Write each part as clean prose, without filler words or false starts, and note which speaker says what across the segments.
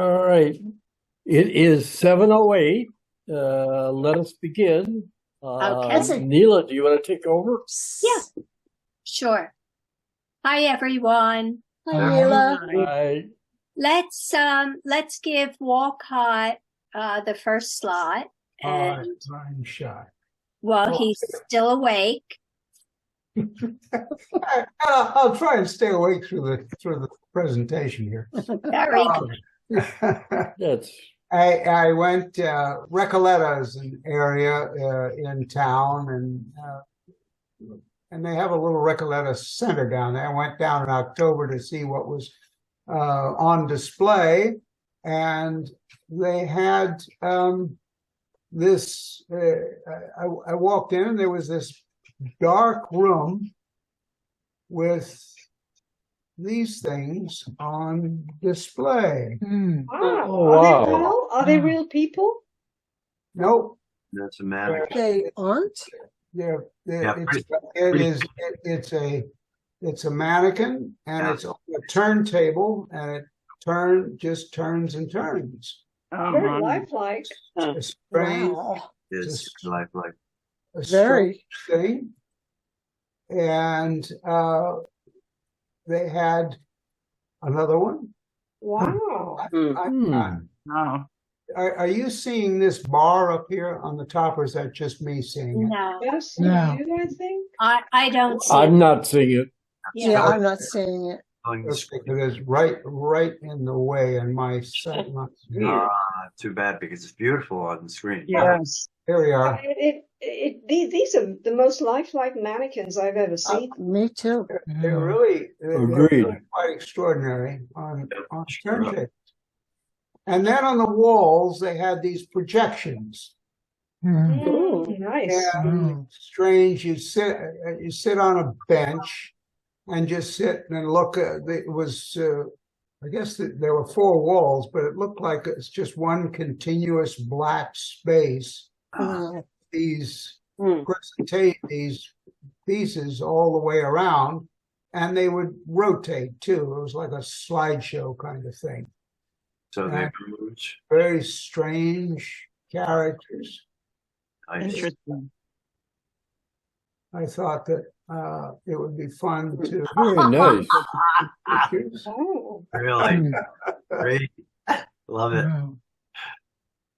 Speaker 1: All right. It is 7:08. Let us begin.
Speaker 2: Okay.
Speaker 1: Neela, do you want to take over?
Speaker 2: Yeah, sure. Hi, everyone.
Speaker 3: Hi, Neela.
Speaker 1: Hi.
Speaker 2: Let's give Walcott the first slot, and
Speaker 4: I'm shy.
Speaker 2: well, he's still awake.
Speaker 4: I'll try and stay awake through the presentation here.
Speaker 2: Very good.
Speaker 1: That's
Speaker 4: I went Recoleta is an area in town, and they have a little Recoleta center down there. I went down in October to see what was on display, and they had this. I walked in, and there was this dark room with these things on display.
Speaker 3: Wow.
Speaker 1: Oh,
Speaker 3: Are
Speaker 1: wow.
Speaker 3: they real? Are they real people?
Speaker 4: Nope.
Speaker 5: That's a mannequin.
Speaker 3: They aren't?
Speaker 4: Yeah,
Speaker 5: Yeah,
Speaker 4: it's a mannequin, and
Speaker 5: Yeah.
Speaker 4: it's on a turntable, and it just turns and turns.
Speaker 3: Very lifelike.
Speaker 4: It's a strange,
Speaker 3: Wow.
Speaker 5: It's lifelike.
Speaker 4: a
Speaker 3: Very.
Speaker 4: strange thing. And they had another one.
Speaker 3: Wow.
Speaker 4: Are you seeing this bar up here on the top, or is that just me seeing it?
Speaker 2: No,
Speaker 3: Yes,
Speaker 6: No.
Speaker 3: you, I think.
Speaker 2: I don't see
Speaker 1: I'm
Speaker 2: it.
Speaker 1: not seeing it.
Speaker 3: Yeah, I'm not seeing it.
Speaker 4: It is right in the way in my sight.
Speaker 5: Too bad because it's beautiful on the screen.
Speaker 6: Yes.
Speaker 4: Here we are.
Speaker 3: These are the most lifelike mannequins I've ever seen.
Speaker 6: Me too.
Speaker 4: They're really
Speaker 1: Agreed.
Speaker 4: quite extraordinary on turntables. And then on the walls, they had these projections.
Speaker 3: Ooh, nice.
Speaker 4: And strange, you sit on a bench and just sit and look. It was, I guess there were four walls, but it looked like it's just one continuous black space. These presentate these pieces all the way around, and they would rotate too. It was like a slideshow kind of thing.
Speaker 5: So they moved.
Speaker 4: Very strange characters.
Speaker 5: Nice.
Speaker 6: Interesting.
Speaker 4: I thought that it would be fun to
Speaker 1: Very nice.
Speaker 4: pictures.
Speaker 3: Oh.
Speaker 5: Really great. Love it.
Speaker 6: Wow.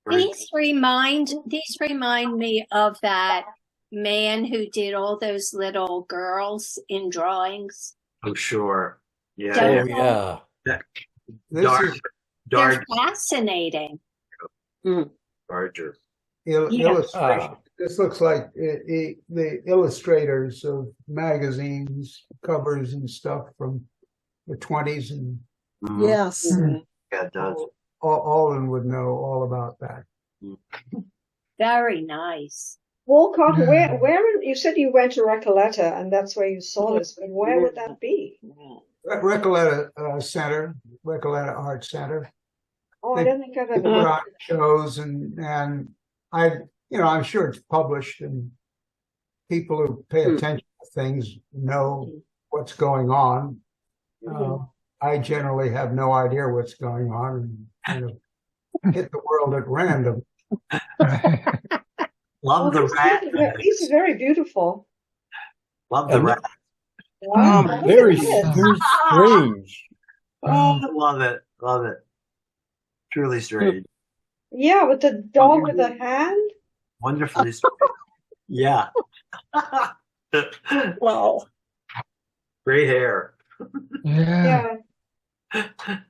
Speaker 5: Great.
Speaker 2: These remind me of that man who did all those little girls in drawings.
Speaker 5: Oh, sure. Yeah.
Speaker 1: Oh, yeah.
Speaker 4: This
Speaker 5: Dark.
Speaker 4: is
Speaker 2: They're
Speaker 5: Dark.
Speaker 2: fascinating.
Speaker 5: Larger.
Speaker 4: illustration. This looks like the illustrators of magazines, covers and stuff from the 20s, and
Speaker 5: Mhm.
Speaker 3: Yes.
Speaker 5: Yeah, it does.
Speaker 4: Alden would know all about that.
Speaker 2: Very nice.
Speaker 3: Walcott,
Speaker 6: Yeah.
Speaker 3: where you said you went to Recoleta and that's where you saw this, but where would that be?
Speaker 4: Recoleta Center, Recoleta Art Center.
Speaker 3: Oh, I don't think I've ever
Speaker 4: Put
Speaker 3: been.
Speaker 4: on shows, and I'm sure it's published, and people who pay attention to things know what's going on. I generally have no idea what's going on and kind of hit the world at random.
Speaker 5: Love the rat.
Speaker 3: These are very beautiful.
Speaker 5: Love the rat.
Speaker 3: Wow.
Speaker 1: Very
Speaker 3: Look at this.
Speaker 1: strange.
Speaker 5: Oh, love it. Love it. Truly strange.
Speaker 3: Yeah, with the dog with the hand.
Speaker 5: Wonderfully strange. Yeah.
Speaker 3: Wow.
Speaker 5: Great hair.
Speaker 6: Yeah.
Speaker 3: Yeah.
Speaker 6: I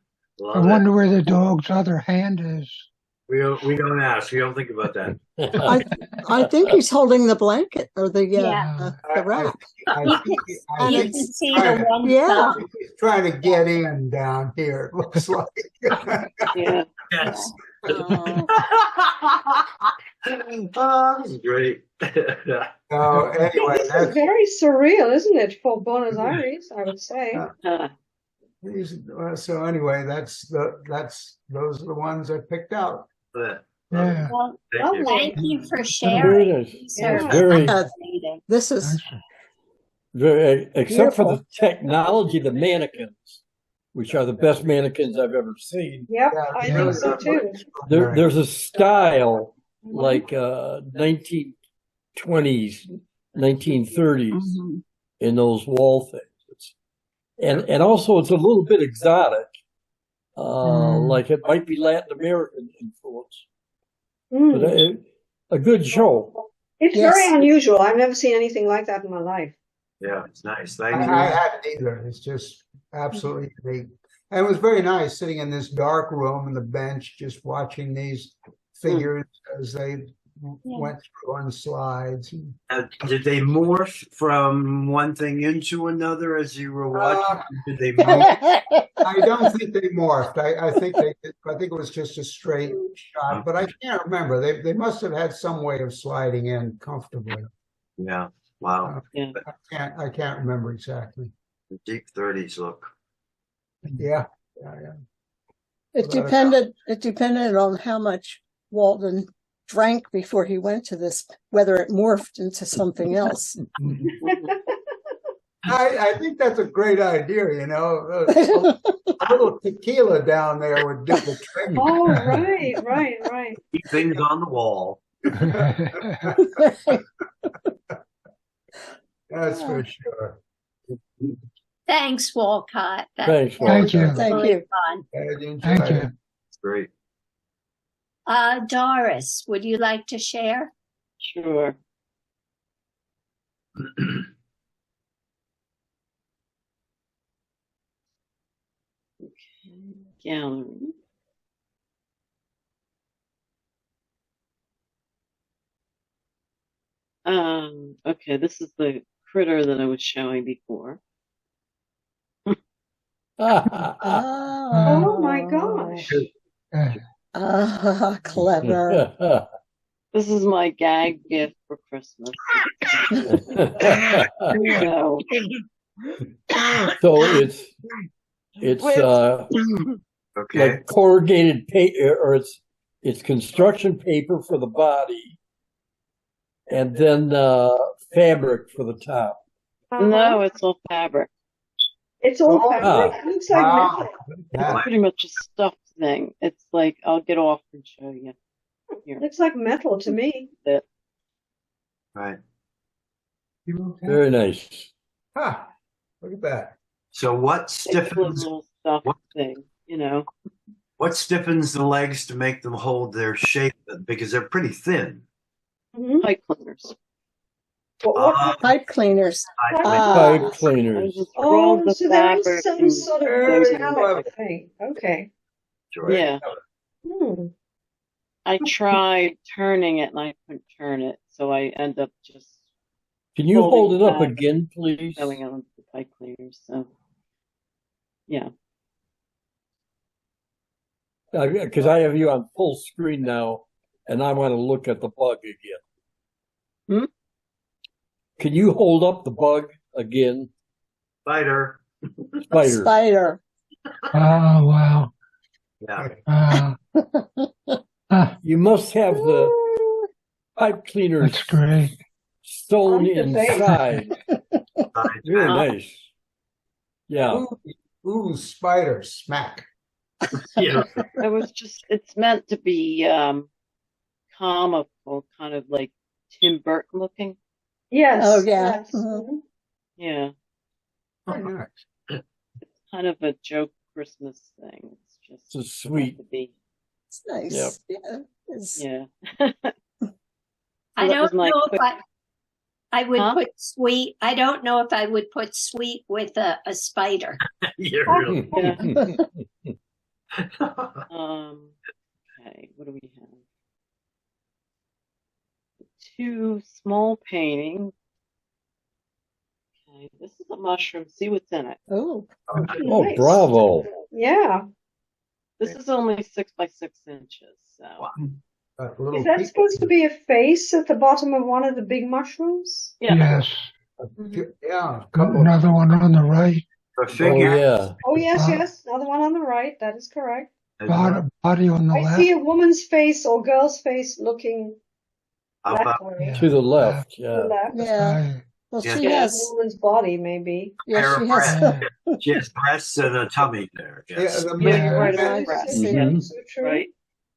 Speaker 5: Love
Speaker 6: wonder
Speaker 5: it.
Speaker 6: where the dog's other hand is.
Speaker 5: We don't ask. We don't think about that.
Speaker 7: I think he's holding the blanket or the
Speaker 2: Yeah.
Speaker 7: the rack.
Speaker 4: I think
Speaker 2: You
Speaker 4: he's
Speaker 2: can see the one
Speaker 7: Yeah.
Speaker 2: thumb.
Speaker 4: trying to get in down here, it looks like.
Speaker 2: Yeah.
Speaker 5: Yes.
Speaker 7: Oh.
Speaker 5: Oh, this is great.
Speaker 4: So anyway,
Speaker 3: This is very surreal, isn't it, for Buenos Aires, I would say.
Speaker 4: so anyway, those are the ones I picked out.
Speaker 6: Yeah.
Speaker 2: Well,
Speaker 5: Thank you.
Speaker 2: thank you for
Speaker 1: Very
Speaker 2: sharing.
Speaker 1: nice.
Speaker 2: These are
Speaker 3: Yeah.
Speaker 1: Very,
Speaker 2: fascinating.
Speaker 7: This is
Speaker 1: very, except for the
Speaker 7: Beautiful.
Speaker 1: technology, the mannequins. which are the best mannequins I've ever seen.
Speaker 3: Yep,
Speaker 4: Yeah,
Speaker 3: I
Speaker 4: really
Speaker 3: think so too.
Speaker 1: There's a style like 1920s, 1930s in those wall things. And also it's a little bit exotic, like it might be Latin American influence, but a good show.
Speaker 3: It's
Speaker 7: Yes.
Speaker 3: very unusual. I've never seen anything like that in my life.
Speaker 5: Yeah, it's nice. Thank you.
Speaker 4: I hadn't either. It's just absolutely unique. And it was very nice sitting in this dark room on the bench, just watching these figures as they went through on slides.
Speaker 5: Did they morph from one thing into another as you were watching? Did they morph?
Speaker 4: I don't think they morphed. I think they did. I think it was just a straight shot, but I can't remember. They must have had some way of sliding in comfortably.
Speaker 5: Yeah. Wow.
Speaker 4: I can't remember exactly.
Speaker 5: The deep 30s look.
Speaker 4: Yeah.
Speaker 7: It depended on how much Walden drank before he went to this, whether it morphed into something else.
Speaker 4: I think that's a great idea, you know. A little tequila down there would do the trick.
Speaker 3: Oh, right.
Speaker 5: Keep things on the wall.
Speaker 4: That's for sure.
Speaker 2: Thanks, Walcott. That
Speaker 1: Thanks,
Speaker 2: was
Speaker 6: Thank you.
Speaker 7: Thank
Speaker 2: really
Speaker 7: you.
Speaker 2: fun.
Speaker 6: Thank you.
Speaker 5: It's great.
Speaker 2: Doris, would you like to share?
Speaker 8: Sure. Okay, gallery. Okay, this is the critter that I was showing before.
Speaker 3: Oh my gosh.
Speaker 7: Clever.
Speaker 8: This is my gag gift for Christmas. So,
Speaker 1: So it's
Speaker 5: Okay.
Speaker 1: like corrugated paper, or it's construction paper for the body, and then fabric for the top.
Speaker 8: no, it's all fabric.
Speaker 3: It's all
Speaker 4: Oh,
Speaker 3: fabric. It looks like metal.
Speaker 8: It's pretty much a stuffed thing. It's like, I'll get off and show you. Here.
Speaker 3: Looks like metal to me.
Speaker 5: Right.
Speaker 1: Very nice.
Speaker 4: Ah, look at that.
Speaker 5: So what
Speaker 8: It's a
Speaker 5: stiffens
Speaker 8: little stuffed
Speaker 5: What?
Speaker 8: thing, you know.
Speaker 5: what stiffens the legs to make them hold their shape? Because they're pretty thin.
Speaker 3: Mhm.
Speaker 8: Pipe cleaners.
Speaker 3: What-
Speaker 7: Pipe cleaners.
Speaker 5: I
Speaker 1: Pipe
Speaker 8: I
Speaker 1: cleaners.
Speaker 8: just roll
Speaker 3: Oh,
Speaker 8: the
Speaker 3: so there
Speaker 8: fabric
Speaker 3: is some
Speaker 8: and
Speaker 3: sort of
Speaker 8: goes in
Speaker 3: metallic
Speaker 8: there.
Speaker 3: thing. Okay.
Speaker 5: enjoy.
Speaker 8: Yeah.
Speaker 3: Hmm.
Speaker 8: I tried turning it and I couldn't turn it, so I end up just
Speaker 1: Can you hold
Speaker 8: Holding
Speaker 1: it up
Speaker 8: back.
Speaker 1: again, please?
Speaker 8: going on the pipe cleaners. So, yeah.
Speaker 1: Because I have you on full screen now, and I want to look at the bug again.
Speaker 8: Hmm?
Speaker 1: Can you hold up the bug again?
Speaker 5: Spider.
Speaker 1: Spider.
Speaker 7: Spider.
Speaker 6: Oh, wow.
Speaker 5: Yeah.
Speaker 1: You must have the pipe cleaners
Speaker 6: That's great.
Speaker 1: sewn
Speaker 3: I like the face.
Speaker 1: inside. Very nice. Yeah.
Speaker 4: Ooh, spider smack.
Speaker 5: Yeah.
Speaker 8: It was just, it's meant to be comical, kind of like Tim Burton looking.
Speaker 3: Yes.
Speaker 7: Oh, yeah.
Speaker 3: Yes.
Speaker 7: Mhm.
Speaker 3: Mhm.
Speaker 8: Yeah.
Speaker 4: Very nice.
Speaker 8: It's kind of a joke Christmas thing. It's just
Speaker 1: It's a sweet.
Speaker 8: meant to be.
Speaker 7: It's nice.
Speaker 1: Yep.
Speaker 7: Yeah. It's-
Speaker 8: Yeah.
Speaker 2: I
Speaker 8: that was
Speaker 2: don't
Speaker 8: my
Speaker 2: know
Speaker 8: quick-
Speaker 2: if I would
Speaker 8: Huh?
Speaker 2: put sweet. I don't know if I would put sweet with a spider.
Speaker 5: Yeah, really.
Speaker 8: Okay, what do we have? Two small paintings. Okay, this is a mushroom. See what's in it.
Speaker 7: Oh,
Speaker 1: Oh,
Speaker 3: Nice.
Speaker 1: bravo.
Speaker 3: Yeah.
Speaker 8: This is only 6 by 6 inches. So
Speaker 5: Wow.
Speaker 4: A little
Speaker 3: Is that
Speaker 4: peek-
Speaker 3: supposed to be a face at the bottom of one of the big mushrooms?
Speaker 8: yeah,
Speaker 6: Yes.
Speaker 4: Yeah, a couple of
Speaker 6: Another one on the right.
Speaker 5: A
Speaker 1: Oh,
Speaker 5: figure.
Speaker 1: yeah.
Speaker 3: Oh, yes,
Speaker 6: Wow.
Speaker 3: yes. Another one on the right. That is correct.
Speaker 6: Body on the
Speaker 3: I
Speaker 6: left.
Speaker 3: see a woman's face or girl's face looking
Speaker 5: How
Speaker 3: that
Speaker 5: about
Speaker 3: way.
Speaker 1: To the left.
Speaker 3: To
Speaker 1: Yeah.
Speaker 3: the left.
Speaker 7: yeah.
Speaker 6: Right.
Speaker 7: Well,
Speaker 5: Yeah.
Speaker 7: she
Speaker 3: A
Speaker 7: has,
Speaker 3: woman's body, maybe.
Speaker 7: yeah, she has,
Speaker 6: Yeah.
Speaker 5: She has breasts and a tummy there.
Speaker 4: Yeah,
Speaker 5: Yes.
Speaker 4: the
Speaker 8: Yeah,
Speaker 4: men,
Speaker 8: you're right
Speaker 4: the
Speaker 8: about
Speaker 4: men-
Speaker 8: breasts.
Speaker 3: So
Speaker 1: Mhm.
Speaker 3: so true.
Speaker 8: Right.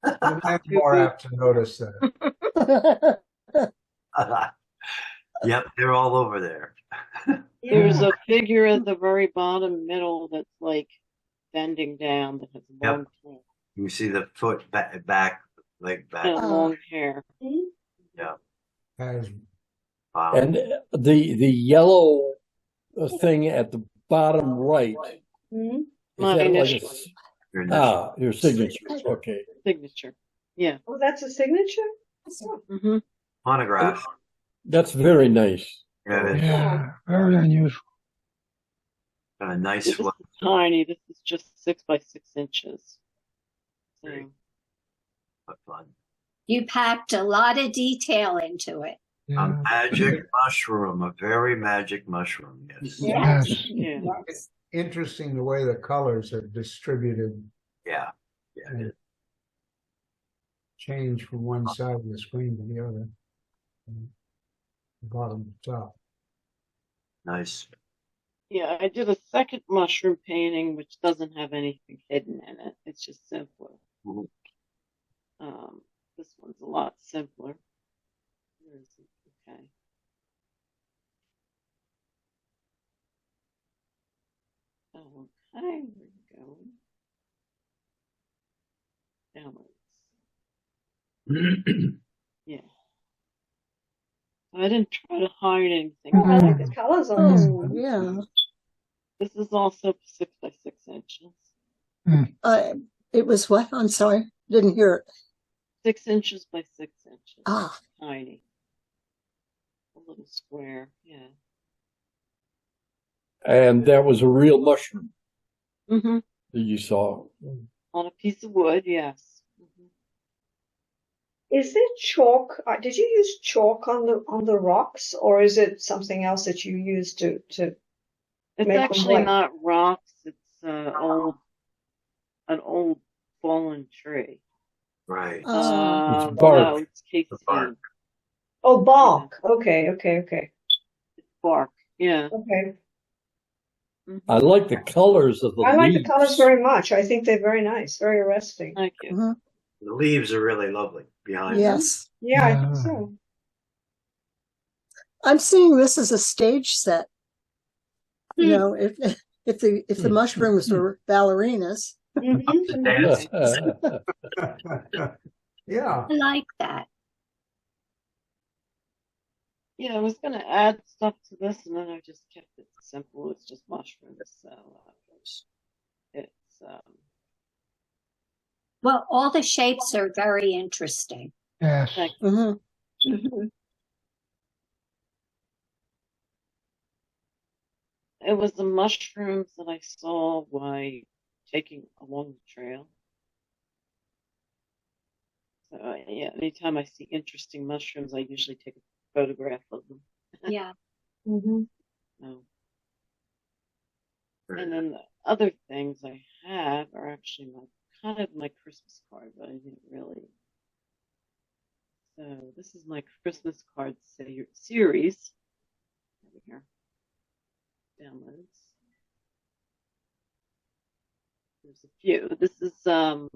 Speaker 4: the men are
Speaker 8: Too
Speaker 4: more
Speaker 8: good.
Speaker 4: apt to notice that.
Speaker 5: Yep, they're all over there.
Speaker 8: There's
Speaker 3: Yeah.
Speaker 8: a figure at the very bottom middle that's like bending down that has
Speaker 5: Yep.
Speaker 8: long tail
Speaker 5: You see the foot back, leg back.
Speaker 8: and long hair.
Speaker 3: Mhm.
Speaker 4: As
Speaker 5: Wow.
Speaker 1: And the yellow thing at the bottom right,
Speaker 3: Mhm.
Speaker 1: is
Speaker 8: My
Speaker 1: that like a
Speaker 8: initial
Speaker 5: Your initial.
Speaker 1: your signatures? Okay.
Speaker 8: signature. Yeah.
Speaker 3: Oh, that's a signature? Oh,
Speaker 8: Mm-hmm.
Speaker 5: Monograph.
Speaker 1: That's very nice.
Speaker 5: Yeah, it's
Speaker 6: Yeah. Very unusual.
Speaker 5: got a nice
Speaker 8: This is
Speaker 5: look.
Speaker 8: tiny. This is just 6 by 6 inches. So,
Speaker 5: Great. But fun.
Speaker 2: You packed a lot of detail into it.
Speaker 5: A
Speaker 6: Yeah.
Speaker 5: magic mushroom, a very magic mushroom. Yes.
Speaker 3: Yeah.
Speaker 6: Yes.
Speaker 8: yeah.
Speaker 4: it's interesting the way the colors are distributed,
Speaker 5: Yeah. Yeah. it is.
Speaker 4: change from one side of the screen to the other. Bottom to top.
Speaker 5: Nice.
Speaker 8: Yeah, I did a second mushroom painting which doesn't have anything hidden in it. It's just simpler.
Speaker 5: Mhm.
Speaker 8: This one's a lot simpler. Where is it? Okay. Okay, where you going? Downwards. Yeah. I didn't try to hide anything.
Speaker 3: Oh, I like the colors on this
Speaker 7: oh,
Speaker 3: one.
Speaker 7: yeah.
Speaker 8: This is also 6 by 6 inches.
Speaker 7: It was what? I'm sorry. Didn't hear it.
Speaker 8: 6 inches by 6 inches.
Speaker 7: Ah,
Speaker 8: Tiny. A little square. Yeah.
Speaker 1: And that was a real mushroom
Speaker 8: Mm-hmm.
Speaker 1: that you saw.
Speaker 8: On a piece of wood, yes. Mm-hmm.
Speaker 3: Is it chalk? Did you use chalk on the rocks, or is it something else that you use to
Speaker 8: It's
Speaker 3: make them
Speaker 8: actually
Speaker 3: white?
Speaker 8: not rocks. It's an old fallen tree.
Speaker 5: Right.
Speaker 7: Oh.
Speaker 1: It's bark.
Speaker 8: No, it's
Speaker 5: The bark.
Speaker 8: casing.
Speaker 3: Oh, bark. Okay, okay, okay,
Speaker 8: It's bark. Yeah.
Speaker 3: okay.
Speaker 8: Mhm.
Speaker 1: I like the colors of the
Speaker 3: I like the
Speaker 1: leaves.
Speaker 3: colors very much. I think they're very nice, very arresting.
Speaker 8: Thank you.
Speaker 7: mhm.
Speaker 5: The leaves are really lovely behind.
Speaker 7: Yes.
Speaker 3: Yeah, I
Speaker 6: Yeah.
Speaker 3: think so.
Speaker 7: I'm seeing this as a stage set. You
Speaker 2: Hmm.
Speaker 7: know, if the mushrooms were ballerinas.
Speaker 3: Mhm, mhm.
Speaker 5: Dance.
Speaker 4: Yeah,
Speaker 2: I like that.
Speaker 8: Yeah, I was gonna add stuff to this, and then I just kept it simple. It's just mushrooms, so it's
Speaker 2: Well, all the shapes are very interesting.
Speaker 6: Yes.
Speaker 8: thank
Speaker 7: Mhm.
Speaker 2: Mhm.
Speaker 8: It was the mushrooms that I saw while taking along the trail. So yeah, anytime I see interesting mushrooms, I usually take a photograph of them.
Speaker 2: Yeah.
Speaker 3: Mhm.
Speaker 8: No. And then the other things I have are actually kind of my Christmas card, but I didn't really. So this is my Christmas card series. Over here. Downloads. There's a few. This is a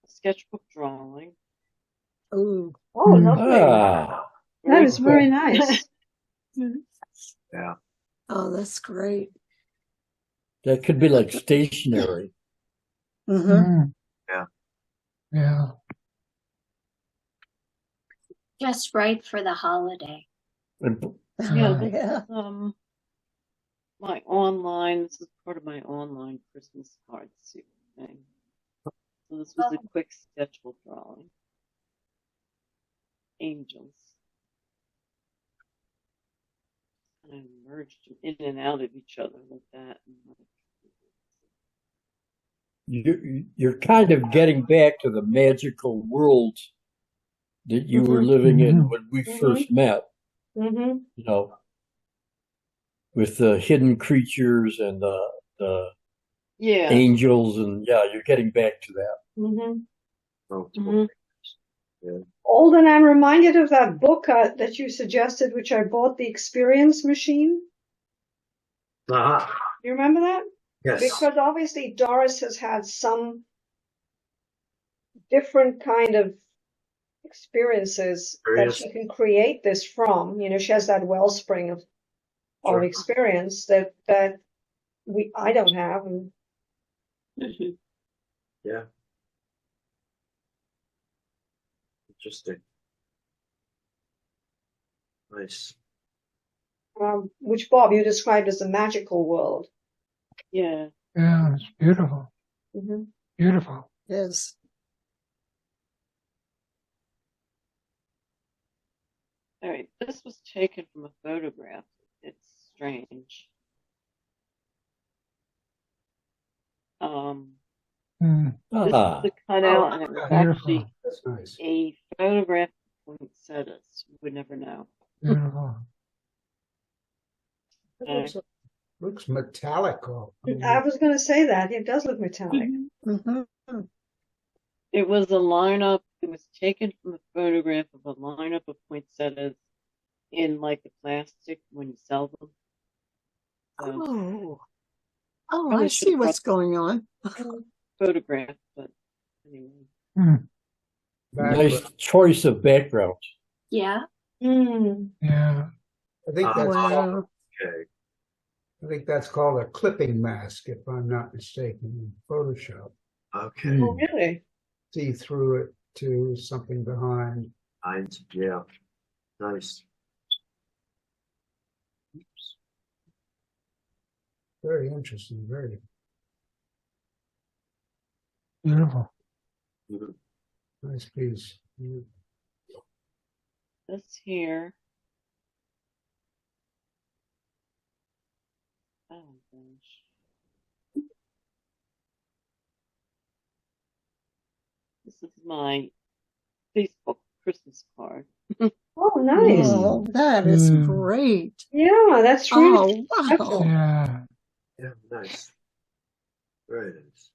Speaker 8: sketchbook drawing.
Speaker 7: Ooh.
Speaker 3: Oh, lovely.
Speaker 1: Ah,
Speaker 3: That is
Speaker 1: cool.
Speaker 3: very nice.
Speaker 5: Yeah.
Speaker 7: Oh, that's great.
Speaker 1: That could be like stationery.
Speaker 7: Mm-hmm.
Speaker 6: Mm.
Speaker 5: Yeah.
Speaker 6: Yeah.
Speaker 2: Just right for the holiday.
Speaker 1: And
Speaker 8: Yeah, this
Speaker 7: Yeah.
Speaker 8: is my this is part of my online Christmas card suit thing. So this was a quick sketchbook drawing. Angels. And I merged them in and out of each other like that.
Speaker 1: you're kind of getting back to the magical world that you were living in when we first met,
Speaker 3: Mm-hmm.
Speaker 1: you know, with the hidden creatures and the
Speaker 8: Yeah.
Speaker 1: angels, and yeah, you're getting back to that.
Speaker 3: Mm-hmm.
Speaker 5: Multiple
Speaker 8: Mhm.
Speaker 5: fingers.
Speaker 3: Alden, I'm reminded of that book that you suggested, which I bought, The Experience Machine.
Speaker 5: Uh-huh.
Speaker 3: You remember that?
Speaker 5: Yes.
Speaker 3: Because obviously Doris has had some different kind of experiences that she can create this from. You know, she has that wellspring of
Speaker 5: Sure.
Speaker 3: experience that I don't have. And
Speaker 5: Yeah. Interesting. Nice.
Speaker 3: which, Bob, you described as a magical world.
Speaker 8: Yeah.
Speaker 6: Yeah, it's beautiful.
Speaker 3: Mm-hmm.
Speaker 6: Beautiful.
Speaker 7: Yes.
Speaker 8: All right. This was taken from a photograph. It's strange.
Speaker 6: Mm,
Speaker 8: This is
Speaker 1: Ah,
Speaker 8: the cutout, and it was actually
Speaker 6: beautiful.
Speaker 4: That's nice.
Speaker 8: a photograph of poinsettias. You would never know.
Speaker 6: Beautiful.
Speaker 4: It looks metallic.
Speaker 3: I was going to say that it does look metallic.
Speaker 7: Mm-hmm.
Speaker 8: It was a lineup. It was taken from a photograph of a lineup of poinsettias in like the plastic when you sell them.
Speaker 7: Oh,
Speaker 8: Probably
Speaker 7: I
Speaker 8: should
Speaker 7: see
Speaker 8: have
Speaker 7: what's going on.
Speaker 8: photograph, but anyway.
Speaker 6: Mm,
Speaker 1: nice choice of background.
Speaker 2: Yeah.
Speaker 3: Mm.
Speaker 6: yeah.
Speaker 4: I think
Speaker 5: Oh,
Speaker 4: that's called,
Speaker 7: Wow.
Speaker 5: Okay.
Speaker 4: I think that's called a clipping mask, if I'm not mistaken, in Photoshop.
Speaker 5: Okay.
Speaker 3: Oh, really?
Speaker 4: See through it to something behind.
Speaker 5: Yeah. Nice.
Speaker 4: Very interesting. Very
Speaker 6: Beautiful.
Speaker 5: Mhm.
Speaker 4: nice piece.
Speaker 8: This here. Oh gosh. This is my Facebook Christmas card.
Speaker 3: Oh, nice.
Speaker 7: Oh, that is
Speaker 6: Mm.
Speaker 7: great.
Speaker 3: Yeah, that's really
Speaker 7: Oh,
Speaker 3: special.
Speaker 7: wow.
Speaker 6: Yeah.
Speaker 5: Yeah, nice. Very nice.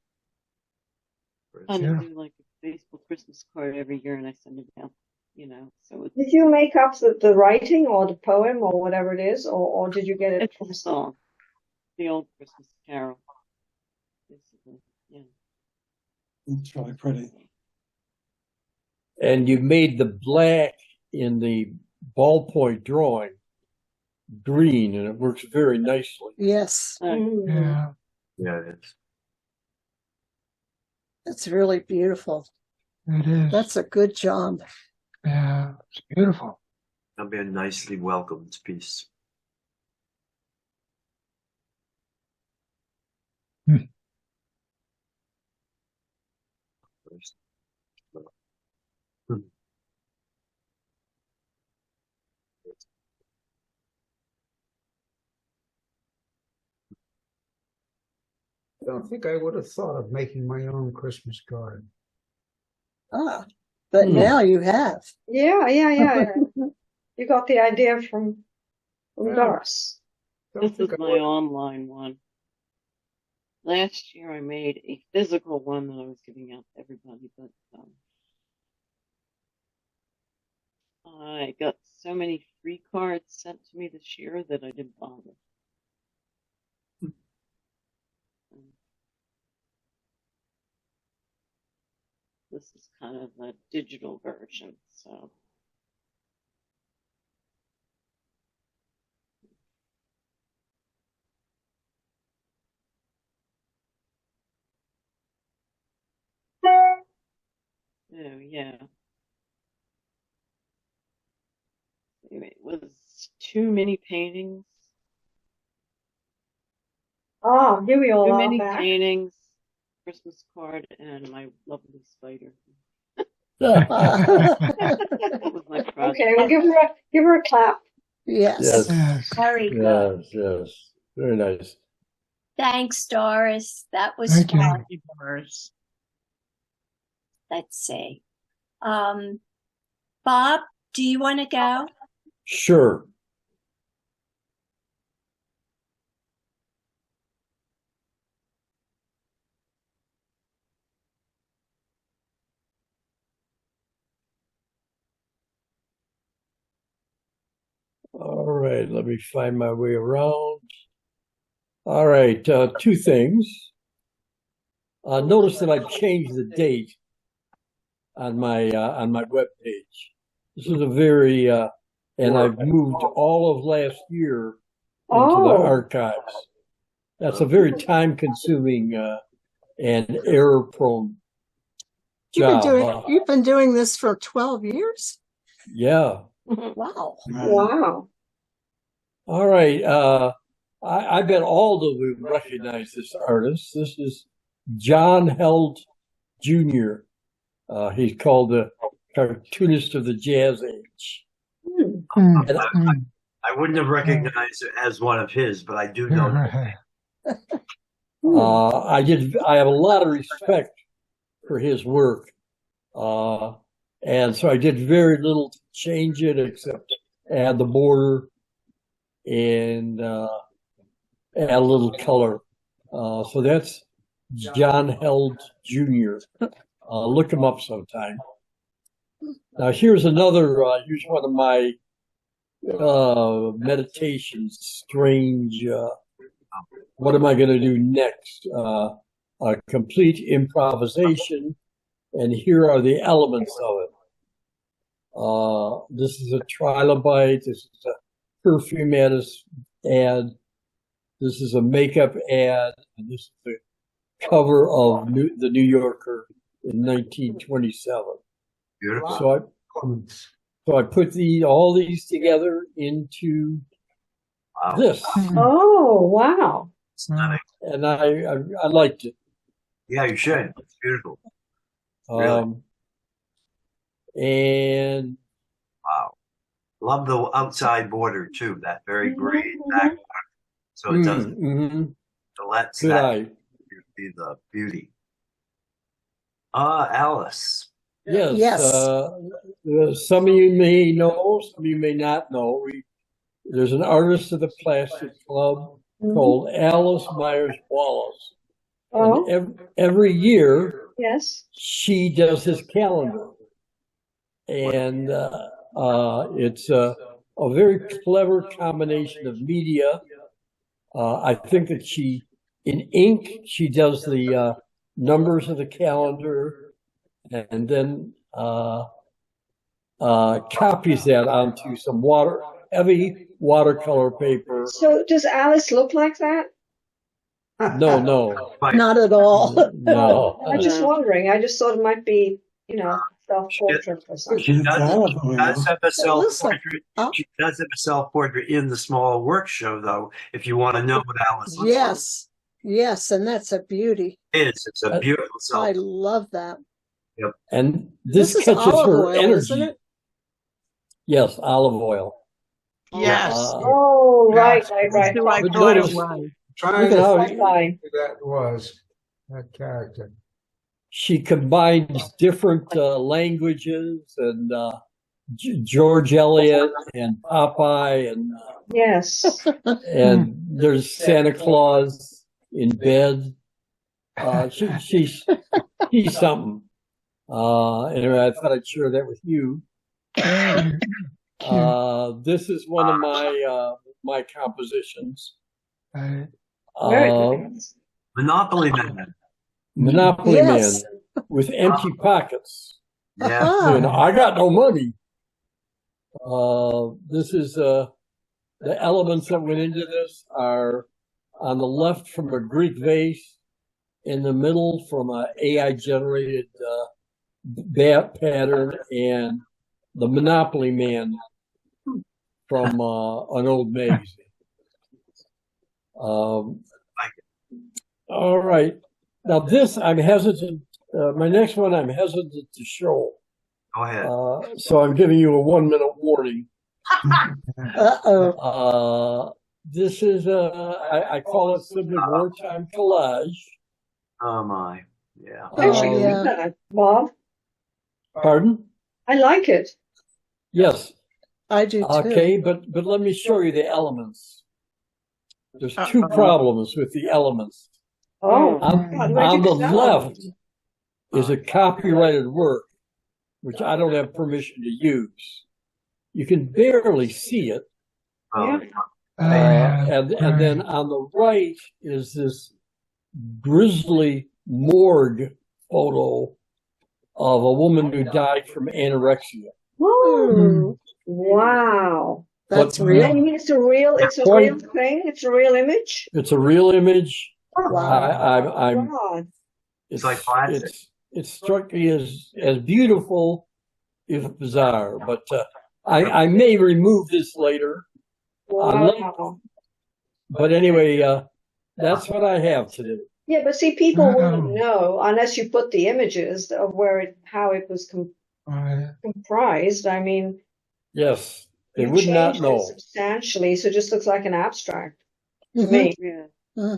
Speaker 8: I
Speaker 6: Yeah.
Speaker 8: do like a Facebook Christmas card every year, and I send it out. You know, so it's
Speaker 3: Did you make up the writing or the poem or whatever it is, or did you get it
Speaker 8: it's
Speaker 3: from
Speaker 8: a song, the old Christmas Carol, basically. Yeah.
Speaker 6: It's really pretty.
Speaker 1: And you made the black in the ballpoint drawing green, and it works very nicely.
Speaker 7: Yes,
Speaker 3: Mm.
Speaker 6: Yeah.
Speaker 5: Yeah, it is.
Speaker 7: it's really beautiful.
Speaker 6: It is.
Speaker 7: That's a good job.
Speaker 6: Yeah. It's beautiful.
Speaker 5: That'll be a nicely welcomed piece.
Speaker 6: Hmm.
Speaker 4: I don't think I would have thought of making my own Christmas card.
Speaker 7: But
Speaker 1: Hmm.
Speaker 7: now you have.
Speaker 3: Yeah. You got the idea from
Speaker 4: Yeah.
Speaker 3: Doris.
Speaker 4: Don't
Speaker 8: This is
Speaker 4: think I
Speaker 8: my
Speaker 4: would.
Speaker 8: online one. Last year I made a physical one that I was giving out to everybody, but I got so many free cards sent to me this year that I didn't bother. This is kind of a digital version, so. Oh, yeah. Anyway, it was too many paintings.
Speaker 3: Ah, here we all
Speaker 8: Too
Speaker 3: are
Speaker 8: many
Speaker 3: back.
Speaker 8: paintings, Christmas card, and my lovely spider.
Speaker 1: Yes.
Speaker 8: That was my project.
Speaker 3: Okay, well, give her a clap.
Speaker 7: Yes.
Speaker 6: Yes.
Speaker 2: Very good.
Speaker 1: Yes. Very nice.
Speaker 2: Thanks, Doris. That was
Speaker 6: Thank you.
Speaker 2: fun.
Speaker 8: Thank you, Doris.
Speaker 2: Let's see. Bob, do you want to go?
Speaker 1: Sure. All right, let me find my way around. All right, two things. Notice that I've changed the date on my web page. This is a very and I've moved all of last year into the archives. That's a very time-consuming and error-prone job.
Speaker 7: You've been doing this for 12 years?
Speaker 1: Yeah.
Speaker 7: Wow.
Speaker 3: Wow.
Speaker 1: All right. I bet Aldo would recognize this artist. This is John Held Jr. He's called the cartoonist of the Jazz Age. And
Speaker 5: I wouldn't have recognized it as one of his, but I do know.
Speaker 1: I have a lot of respect for his work. And so I did very little to change it except add the border and add a little color. So that's John Held Jr. Look him up sometime. Now here's another, here's one of my meditations, strange, what am I going to do next? A complete improvisation, and here are the elements of it. This is a trilobite, this is a perfume ad, this is a makeup ad, and this is the cover of the New Yorker in 1927.
Speaker 5: Beautiful.
Speaker 1: So I put all these together into this.
Speaker 3: Oh, wow.
Speaker 1: And I liked it.
Speaker 5: Yeah, you should. It's beautiful.
Speaker 1: And
Speaker 5: wow. Love the outside border too, that very green back. So it doesn't lets that be the beauty. Alice.
Speaker 1: Yes. Some of you may know, some of you may not know. There's an artist of the Plastic Club called Alice Myers Wallace. And every year, she does his calendar. And it's a very clever combination of media. I think that in ink, she does the numbers of the calendar and then copies that onto some heavy watercolor paper.
Speaker 3: So does Alice look like that?
Speaker 1: No.
Speaker 7: Not at all.
Speaker 1: No.
Speaker 3: I'm just wondering. I just thought it might be, self-portrait or something.
Speaker 5: She does have a self-portrait. She does have a self-portrait in the small work show, though, if you want to know what Alice looks like.
Speaker 7: Yes, and that's a beauty.
Speaker 5: It's a beautiful self.
Speaker 7: I love that.
Speaker 5: Yep.
Speaker 1: And this
Speaker 7: is
Speaker 1: catches
Speaker 7: olive
Speaker 1: her
Speaker 7: oil,
Speaker 1: energy.
Speaker 7: isn't it?
Speaker 1: Yes, olive oil.
Speaker 8: Yes.
Speaker 3: Right.
Speaker 8: That's who I
Speaker 1: But
Speaker 8: thought it
Speaker 1: notice-
Speaker 8: was.
Speaker 4: Trying
Speaker 1: Look
Speaker 4: to
Speaker 1: at
Speaker 4: think
Speaker 1: how
Speaker 4: who that was, that character.
Speaker 1: she combines different languages and George Eliot and Popeye and and there's Santa Claus in bed. She's something. Anyway, I thought I'd share that with you. This is one of my compositions.
Speaker 5: Monopoly Man.
Speaker 1: Monopoly Man with empty pockets.
Speaker 5: Yeah.
Speaker 1: And I got no money. This is the elements that went into this are on the left from a Greek vase, in the middle from a AI generated bat pattern, and the Monopoly Man from an old magazine. All right. Now this I'm hesitant. My next one I'm hesitant to show.
Speaker 5: Go ahead.
Speaker 1: So I'm giving you a 1-minute warning. This is I call it simply wartime collage.
Speaker 5: Oh my, yeah.
Speaker 3: Bob.
Speaker 1: Pardon?
Speaker 3: I like it.
Speaker 1: Yes.
Speaker 7: I do too.
Speaker 1: Okay, but let me show you the elements. There's two problems with the elements. On the left is a copyrighted work, which I don't have permission to use. You can barely see it,
Speaker 5: Oh,
Speaker 1: And then on the right is this grisly morgue photo of a woman who died from anorexia.
Speaker 3: Whoa! Wow.
Speaker 7: That's
Speaker 1: But
Speaker 7: real.
Speaker 3: And you mean it's a real thing? It's a real image?
Speaker 1: It's a real image.
Speaker 7: Wow.
Speaker 1: I'm
Speaker 3: God.
Speaker 5: It's like plastic.
Speaker 1: it struck me as beautiful, if bizarre. But I may remove this later.
Speaker 3: Wow.
Speaker 1: But anyway, that's what I have today.
Speaker 3: Yeah, but see, people wouldn't know unless you put the images of how it was comprised. I mean,
Speaker 1: yes, they
Speaker 3: you
Speaker 1: would not
Speaker 3: changed it
Speaker 1: know
Speaker 3: substantially, so it just looks like an abstract to
Speaker 7: Mhm.
Speaker 3: me.
Speaker 8: Yeah.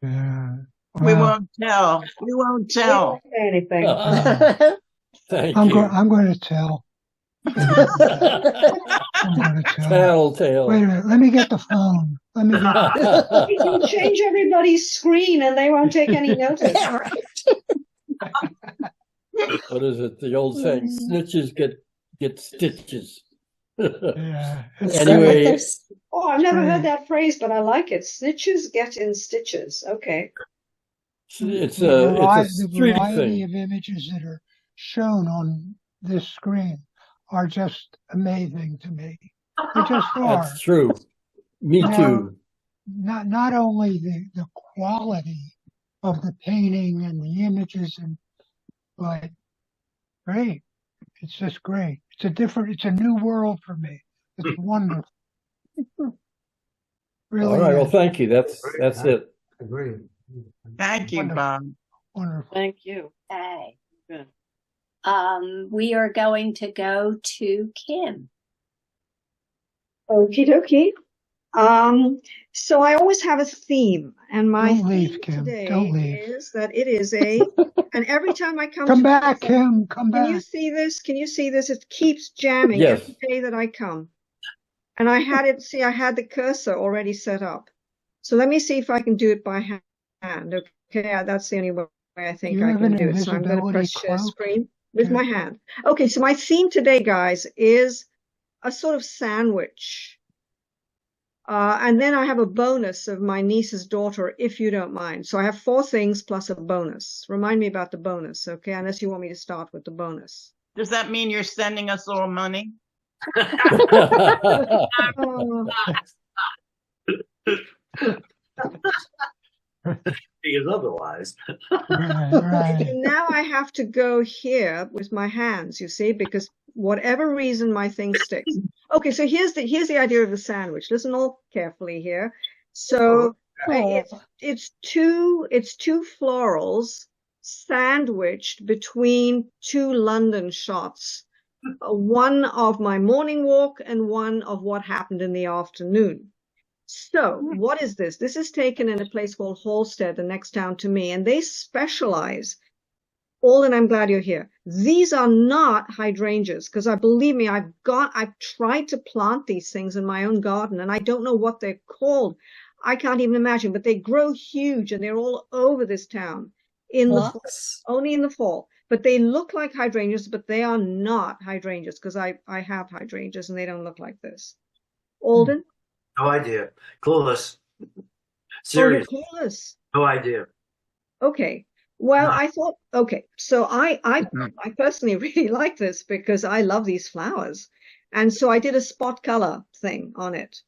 Speaker 6: Yeah.
Speaker 9: We won't tell. We won't
Speaker 3: We
Speaker 9: tell.
Speaker 3: don't say anything.
Speaker 1: Thank
Speaker 6: I'm
Speaker 1: you.
Speaker 6: I'm going to tell. I'm going to tell.
Speaker 1: Tell.
Speaker 6: Wait a minute. Let me get the phone. Let me get.
Speaker 3: You can change everybody's screen and they won't take any notice.
Speaker 7: Yeah, right.
Speaker 1: What is it? The old saying: "Snitches get stitches."
Speaker 6: Yeah.
Speaker 1: Anyway,
Speaker 3: Oh, I've never heard that phrase, but I like it. Snitches get in stitches. Okay.
Speaker 1: it's
Speaker 6: The
Speaker 1: a street
Speaker 6: variety
Speaker 1: thing.
Speaker 6: of images that are shown on this screen are just amazing to me. They just are.
Speaker 1: That's true. Me
Speaker 6: Now,
Speaker 1: too.
Speaker 6: Not only the quality of the painting and the images, but great. It's just great. It's a new world for me. It's wonderful. Really
Speaker 1: All right. Well,
Speaker 6: is.
Speaker 1: thank you. That's it.
Speaker 4: Agreed.
Speaker 9: Thank you, Bob.
Speaker 6: Wonderful.
Speaker 8: Thank you.
Speaker 2: Okay.
Speaker 8: Good.
Speaker 2: We are going to go to Kim.
Speaker 3: Okie dokie. So I always have a theme, and my
Speaker 6: Don't leave,
Speaker 3: theme
Speaker 6: Kim.
Speaker 3: today
Speaker 6: Don't leave.
Speaker 3: is that it is and every time I come
Speaker 6: Come
Speaker 3: to
Speaker 6: back,
Speaker 3: visit-
Speaker 6: Kim. Come
Speaker 3: Can you
Speaker 6: back.
Speaker 3: see this? Can you see this? It keeps jamming
Speaker 1: Yes.
Speaker 3: every day that I come. And I had the cursor already set up. So let me see if I can do it by hand. Okay, that's the only way I think
Speaker 6: You
Speaker 3: I
Speaker 6: have
Speaker 3: can
Speaker 6: an
Speaker 3: do it. So I'm going to
Speaker 6: invisibility
Speaker 3: press share
Speaker 6: cloak?
Speaker 3: screen with
Speaker 6: Okay.
Speaker 3: my hand. Okay, so my theme today, guys, is a sort of sandwich. And then I have a bonus of my niece's daughter, if you don't mind. So I have 4 things plus a bonus. Remind me about the bonus, okay? Unless you want me to start with the bonus.
Speaker 9: Does that mean you're sending us all money?
Speaker 3: Oh,
Speaker 5: Because otherwise,
Speaker 6: Right.
Speaker 3: so now I have to go here with my hands, you see, because whatever reason my thing sticks. Okay, so here's the idea of the sandwich. Listen all carefully here. So it's two florals sandwiched between 2 London shots. One of my morning walk and one of what happened in the afternoon. So what is this? This is taken in a place called Halstead, the next town to me, and they specialize. Alden, I'm glad you're here. These are not hydrangeas, because believe me, I've tried to plant these things in my own garden, and I don't know what they're called. I can't even imagine, but they grow huge, and they're all over this town only in the fall. But they look like hydrangeas, but they are not hydrangeas, because I have hydrangeas, and they don't look like this. Alden?
Speaker 5: no idea. Clueless.
Speaker 3: Oh, you're
Speaker 5: Seriously,
Speaker 3: clueless.
Speaker 5: no idea.
Speaker 3: Okay. Well,
Speaker 5: No.
Speaker 3: I thought, okay, so I personally really like this because I love these flowers. And so I did a spot color thing on it.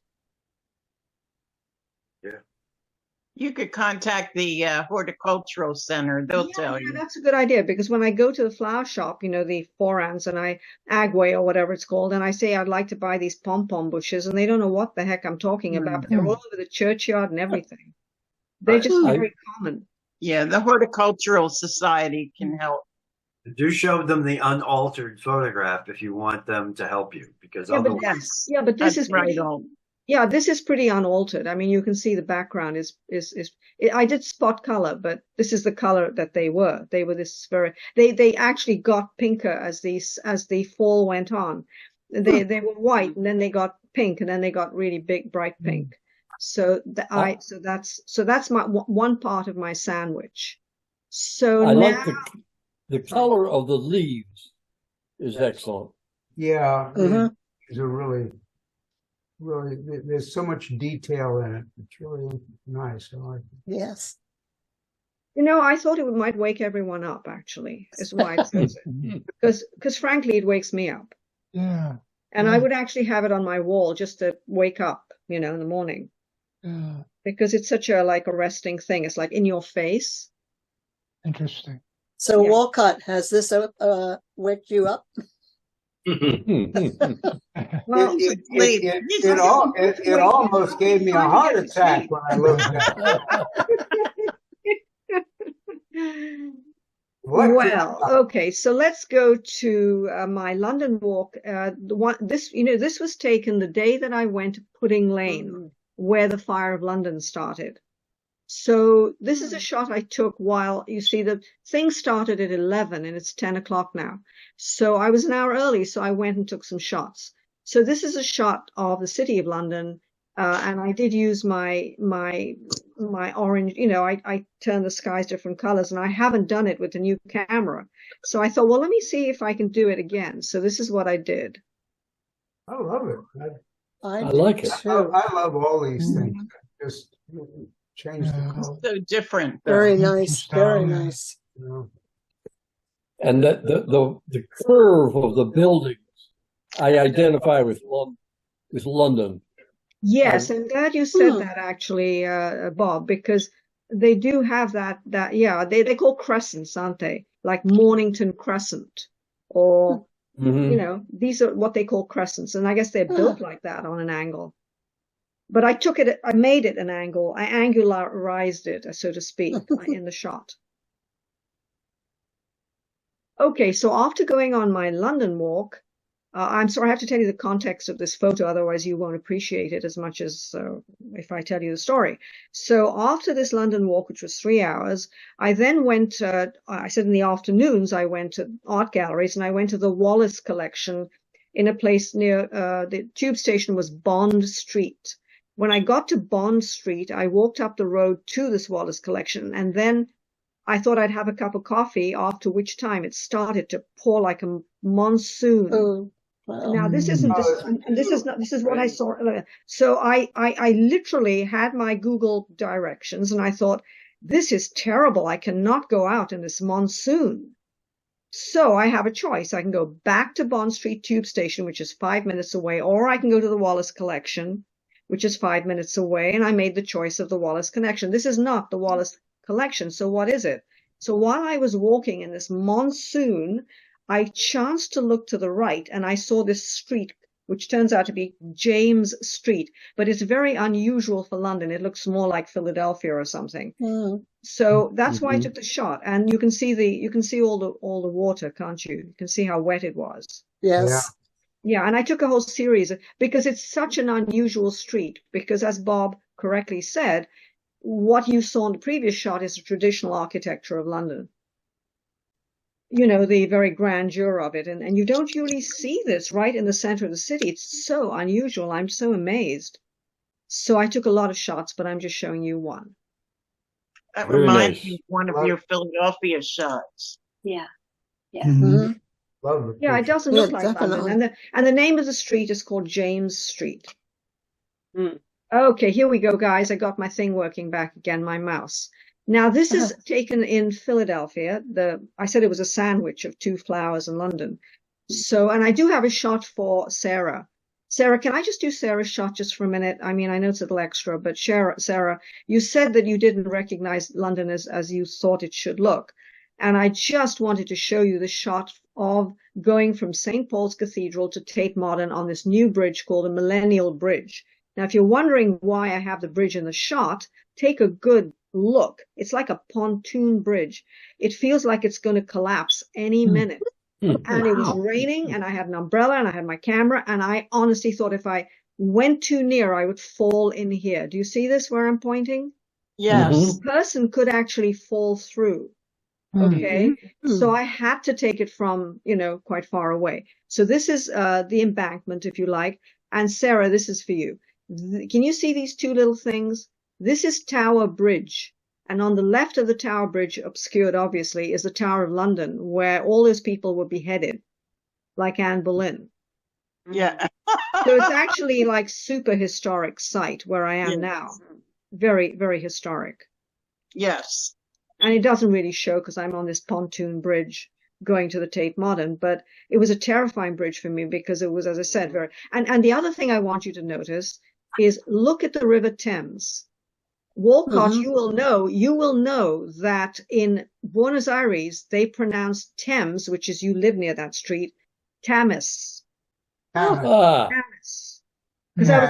Speaker 9: You could contact the horticultural center. They'll tell you.
Speaker 3: That's a good idea because when I go to the flower shop, the Forans and Agway or whatever it's called, and I say I'd like to buy these pom-pom bushes, and they don't know what the heck I'm talking about, but they're all over the churchyard and everything. They're just very common.
Speaker 9: Yeah, the horticultural society can help.
Speaker 5: Do show them the unaltered photograph if you want them to help you, because otherwise,
Speaker 3: But this
Speaker 9: That's
Speaker 3: is
Speaker 9: right.
Speaker 3: this is pretty unaltered. I mean, you can see the background is I did spot color, but this is the color that they were. They were they actually got pinker as the fall went on. They were white and then they got pink and then they got really big bright pink. So that's my one part of my sandwich. So
Speaker 1: I
Speaker 3: now
Speaker 1: like the color of the leaves is excellent.
Speaker 4: Yeah, these are really really, there's so much detail in it. It's really nice. I like it.
Speaker 7: Yes.
Speaker 3: You know, I thought it might wake everyone up, actually, is why it says it. Because frankly, it wakes me up.
Speaker 6: Yeah.
Speaker 3: And
Speaker 6: Yeah.
Speaker 3: I would actually have it on my wall just to wake up, you know, in the morning.
Speaker 6: Yeah.
Speaker 3: Because it's such a like arresting thing. It's like in your face.
Speaker 6: Interesting.
Speaker 7: So
Speaker 3: Yeah.
Speaker 7: Walcott, has this wake you up?
Speaker 3: Well,
Speaker 4: It almost gave me a heart attack when I looked at it.
Speaker 3: Well, okay, so let's go to my London walk. This was taken the day that I went to Pudding Lane, where the Fire of London started. So this is a shot I took while, you see, the thing started at 11 and it's 10 o'clock now. So I was an hour early, so I went and took some shots. So this is a shot of the City of London, and I did use my orange, you know, I turned the skies different colors, and I haven't done it with the new camera. So I thought, well, let me see if I can do it again. So this is what I did.
Speaker 4: I love it.
Speaker 7: I
Speaker 1: like it.
Speaker 4: I love all these things. Just change the color.
Speaker 9: So different. Though.
Speaker 7: Very nice. Very nice.
Speaker 4: Yeah.
Speaker 1: And the curve of the buildings, I identify with London.
Speaker 3: Yes, I'm glad you said that, actually, Bob, because they do have that yeah, they call crescents, aren't they? Like Mornington Crescent, or you know, these are what they call crescents, and I guess they're built like that on an angle. But I made it an angle. I angularized it, so to speak, in the shot. Okay, so after going on my London walk, I'm sorry, I have to tell you the context of this photo, otherwise you won't appreciate it as much as if I tell you the story. So after this London walk, which was 3 hours, I then went, I said in the afternoons, I went to art galleries, and I went to the Wallace collection in a place near, the tube station was Bond Street. When I got to Bond Street, I walked up the road to this Wallace collection, and then I thought I'd have a cup of coffee, after which time it started to pour like a monsoon.
Speaker 7: Oh, wow.
Speaker 3: Now this is what I saw. So I literally had my Google directions, and I thought, this is terrible. I cannot go out in this monsoon. So I have a choice. I can go back to Bond Street Tube Station, which is 5 minutes away, or I can go to the Wallace Collection, which is 5 minutes away. And I made the choice of the Wallace Collection. This is not the Wallace Collection. So what is it? So while I was walking in this monsoon, I chanced to look to the right, and I saw this street, which turns out to be James Street, but it's very unusual for London. It looks more like Philadelphia or something. So that's why I took the shot. And you can see all the water, can't you? You can see how wet it was.
Speaker 7: Yes.
Speaker 3: Yeah, and I took a whole series because it's such an unusual street, because as Bob correctly said, what you saw in the previous shot is the traditional architecture of London. You know, the very grandeur of it. And you don't usually see this right in the center of the city. It's so unusual. I'm so amazed. So I took a lot of shots, but I'm just showing you one.
Speaker 9: That
Speaker 1: Very
Speaker 9: reminds
Speaker 1: nice.
Speaker 9: me of one of your Philadelphia shots.
Speaker 2: Yeah. Yeah.
Speaker 4: Love it.
Speaker 3: Yeah, it doesn't look
Speaker 7: Yeah,
Speaker 3: like
Speaker 7: definitely.
Speaker 3: London. And the name of the street is called James Street. Okay, here we go, guys. I got my thing working back again, my mouse. Now, this is taken in Philadelphia. I said it was a sandwich of two flowers in London. So, and I do have a shot for Sarah. Sarah, can I just do Sarah's shot just for a minute? I mean, I know it's a little extra, but Sarah, you said that you didn't recognize London as you thought it should look. And I just wanted to show you the shot of going from St. Paul's Cathedral to Tate Modern on this new bridge called the Millennial Bridge. Now, if you're wondering why I have the bridge in the shot, take a good look. It's like a pontoon bridge. It feels like it's going to collapse any minute. And it was raining, and I had an umbrella, and I had my camera, and I honestly thought if I went too near, I would fall in here. Do you see this where I'm pointing?
Speaker 9: Yes.
Speaker 3: The person could actually fall through. Okay. So I had to take it from, quite far away. So this is the embankment, if you like. And Sarah, this is for you. Can you see these two little things? This is Tower Bridge. And on the left of the Tower Bridge, obscured obviously, is the Tower of London, where all those people were beheaded, like Anne Boleyn.
Speaker 9: Yeah.
Speaker 3: So it's actually like super historic site where I am
Speaker 9: Yes.
Speaker 3: now. Very, very historic.
Speaker 9: Yes.
Speaker 3: And it doesn't really show because I'm on this pontoon bridge going to the Tate Modern, but it was a terrifying bridge for me because it was, as I said, very, and the other thing I want you to notice is look at the River Thames. Walcott, you will know that in Buenos Aires, they pronounce Thames, which is, you live near that street, Tamis. Tamis. Because I